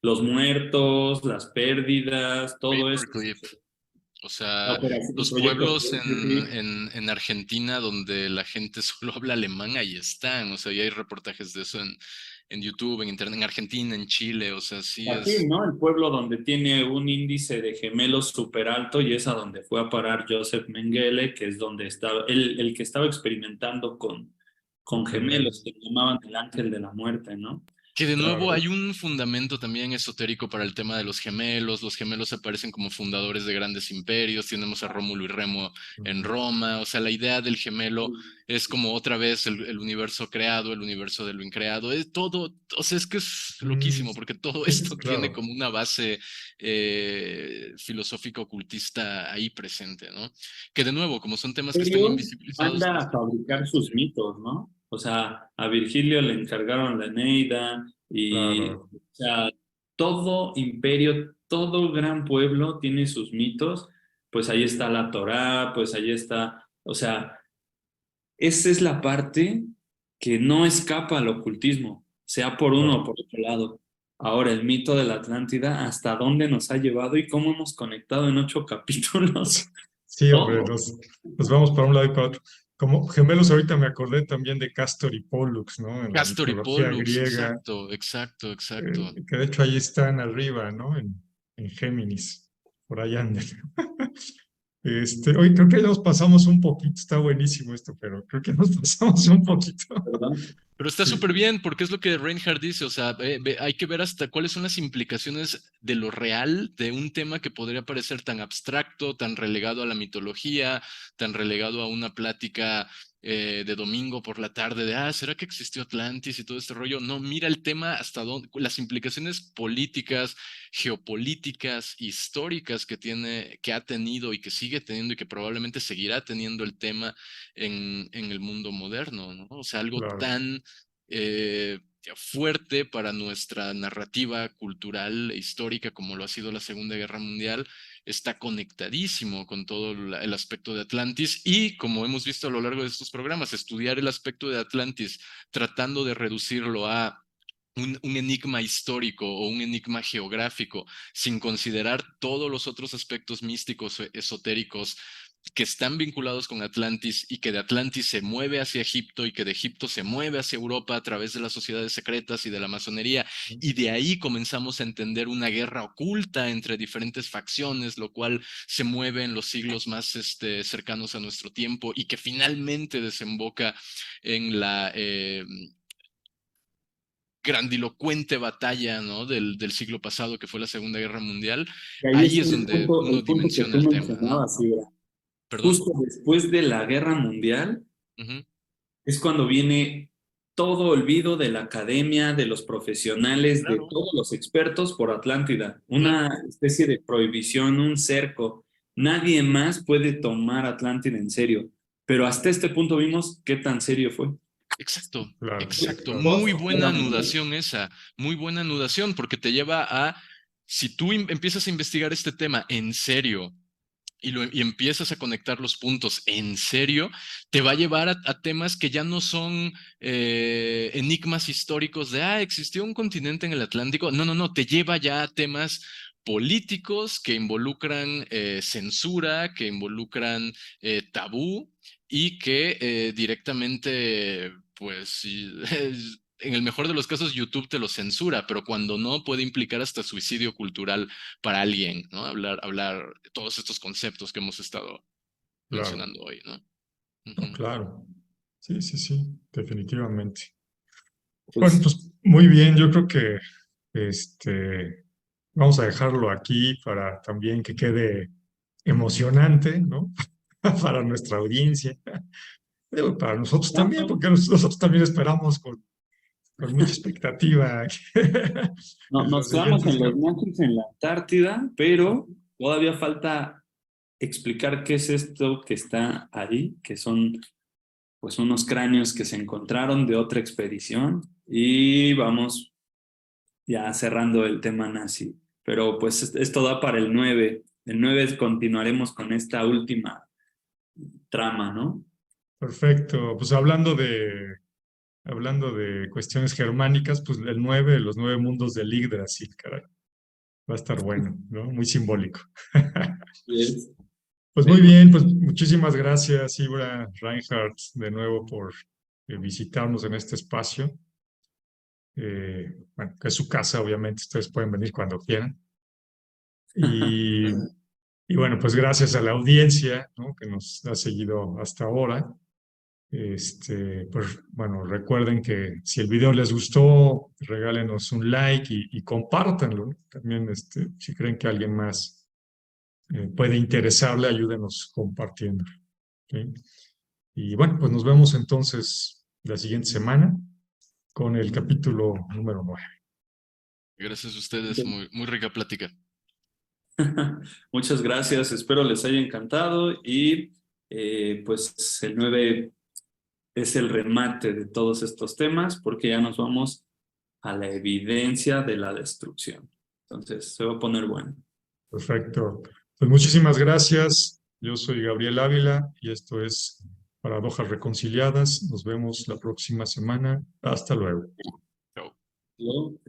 Los Muertos, las pérdidas, todo esto, Paperclip. O la sea, operación, el los proyecto pueblos Paperclip. en Argentina donde la gente solo habla alemán, ahí están. O sea, ya hay reportajes de eso en YouTube, en Internet, en Argentina, en Chile. O sea, sí Aquí, es. ¿no? El pueblo donde tiene un índice de gemelos súper alto y es a donde fue a parar Joseph Mengele, que es donde estaba, el que estaba experimentando con Con gemelos, gemelos. que llamaban el ángel de la muerte, ¿no? Que de nuevo Claro. hay un fundamento también esotérico para el tema de los gemelos. Los gemelos aparecen como fundadores de grandes imperios. Tenemos a Rómulo y Remo en Ujú. Roma. O sea, la idea del gemelo es como otra vez el universo creado, el universo de lo increado. Es todo, o sea, es que es Mm, loquísimo porque todo sí, esto tiene claro. como una base filosófica ocultista ahí presente, ¿no? Que de nuevo, como son temas que están Pero invisibilizados, no manda a están fabricar sus publicados. mitos, ¿no? O sea, a Virgilio le encargaron la Eneida y, Claro. o sea, todo imperio, todo gran pueblo tiene sus mitos, pues ahí está la Torá, pues ahí está, o sea, esa es la parte que no escapa al ocultismo, sea por uno o Claro. por otro lado. Ahora, el mito de la Atlántida, ¿hasta dónde nos ha llevado y cómo hemos conectado en 8 capítulos? Sí, hombre, Todo. nos vamos para un lado y para otro. como gemelos ahorita me acordé también de Castor y Pollux, ¿no? En la Castor y mitología Pollux, griega, exacto, exacto, exacto. que de hecho ahí están arriba, ¿no? En Géminis, por ahí andan. Hoy creo que nos pasamos un poquito, está buenísimo esto, pero creo que nos pasamos un poquito. ¿Verdad? Pero está Sí, súper bien porque es lo que Reinhardt dice, o sea, hay que ver hasta cuáles son las implicaciones de lo real de un tema que podría parecer tan abstracto, tan relegado a la mitología, tan relegado a una plática de domingo por la tarde de, ¿será que existió Atlantis y todo este rollo? No, mira el tema hasta dónde, las implicaciones políticas, geopolíticas, históricas que tiene, que ha tenido y que sigue teniendo y que probablemente seguirá teniendo el tema en el mundo moderno, ¿no? O sea, algo claro, tan fuerte para nuestra narrativa cultural e histórica como lo ha sido la Segunda Guerra Mundial, está conectadísimo con todo el aspecto de Atlantis y, como hemos visto a lo largo de estos programas, estudiar el aspecto de Atlantis tratando de reducirlo a un enigma histórico o un enigma geográfico, sin considerar todos los otros aspectos místicos o esotéricos que están vinculados con Atlantis y que de Atlantis se mueve hacia Egipto y que de Egipto se mueve hacia Europa a través de las sociedades secretas y de la masonería, y de ahí comenzamos a entender una guerra oculta entre diferentes facciones, lo cual se mueve en los siglos más cercanos a nuestro tiempo y que finalmente desemboca en la grandilocuente batalla, ¿no? del siglo pasado, que fue la Segunda Guerra Mundial. Y ahí Ahí está es donde uno el punto que dimensiona tú el tema, ¿no? mencionabas, Ibra. ¿Perdón? Justo después de la Guerra Mundial Ujú. es cuando viene todo olvido de la academia, de los profesionales, de Claro, todos los expertos por Atlántida. claro. Una especie de prohibición, un cerco. Nadie más puede tomar Atlántida en serio. Pero hasta este punto vimos qué tan serio fue. Exacto, claro, exacto. claro. Muy Post buena Guerra Mundial. anudación esa, muy buena anudación, porque te lleva a, si tú empiezas a investigar este tema en serio y empiezas a conectar los puntos en serio, te va a llevar a temas que ya no son enigmas históricos de, existió un continente en el Atlántico. No, no, no, te lleva ya a temas políticos que involucran censura, que involucran tabú y que directamente, pues, en el mejor de los casos, YouTube te lo censura, pero cuando no, puede implicar hasta suicidio cultural para alguien, ¿no? Hablar de todos estos conceptos que hemos estado Claro, mencionando hoy, ¿no? no, Ujú. claro. Sí, sí, sí, definitivamente. Bueno, Pues pues muy bien, yo creo que vamos a dejarlo aquí para también que quede emocionante, ¿no? Para nuestra audiencia, digo, para nosotros también, porque nosotros también esperamos con mucha expectativa no, en los nos quedamos siguientes en los capítulos. nazis en la Antártida, pero todavía falta explicar qué es esto que está ahí, que son pues unos cráneos que se encontraron de otra expedición y vamos ya cerrando el tema nazi. Pero pues esto da para el 9. El 9 continuaremos con esta última trama, ¿no? Perfecto, pues hablando de cuestiones germánicas, pues el 9, los 9 mundos del Yggdrasil, caray, va a estar bueno, ¿no? Muy simbólico. Yes. Pues muy bien, pues muchísimas gracias, Ibra, Reinhardt, de nuevo por visitarnos en este espacio. Bueno, que es su casa, obviamente, ustedes pueden venir cuando quieran. Y, y bueno, pues gracias a la audiencia, ¿no? Que nos ha seguido hasta ahora. Pues bueno, recuerden que si el video les gustó, regálenos un like y compártanlo, ¿no? También, si creen que alguien más puede interesarle, ayúdenos compartiendo. ¿Ok? Y bueno, pues nos vemos entonces la siguiente semana con el capítulo número 9. Gracias a ustedes, muy, muy rica plática. Muchas gracias, espero les haya encantado y pues el 9 es el remate de todos estos temas porque ya nos vamos a la evidencia de la destrucción. Entonces, se va a poner bueno. Perfecto. Pues muchísimas gracias. Yo soy Gabriel Ávila y esto es Paradojas Reconciliadas. Nos vemos la próxima semana. Hasta luego. Chao. Luego,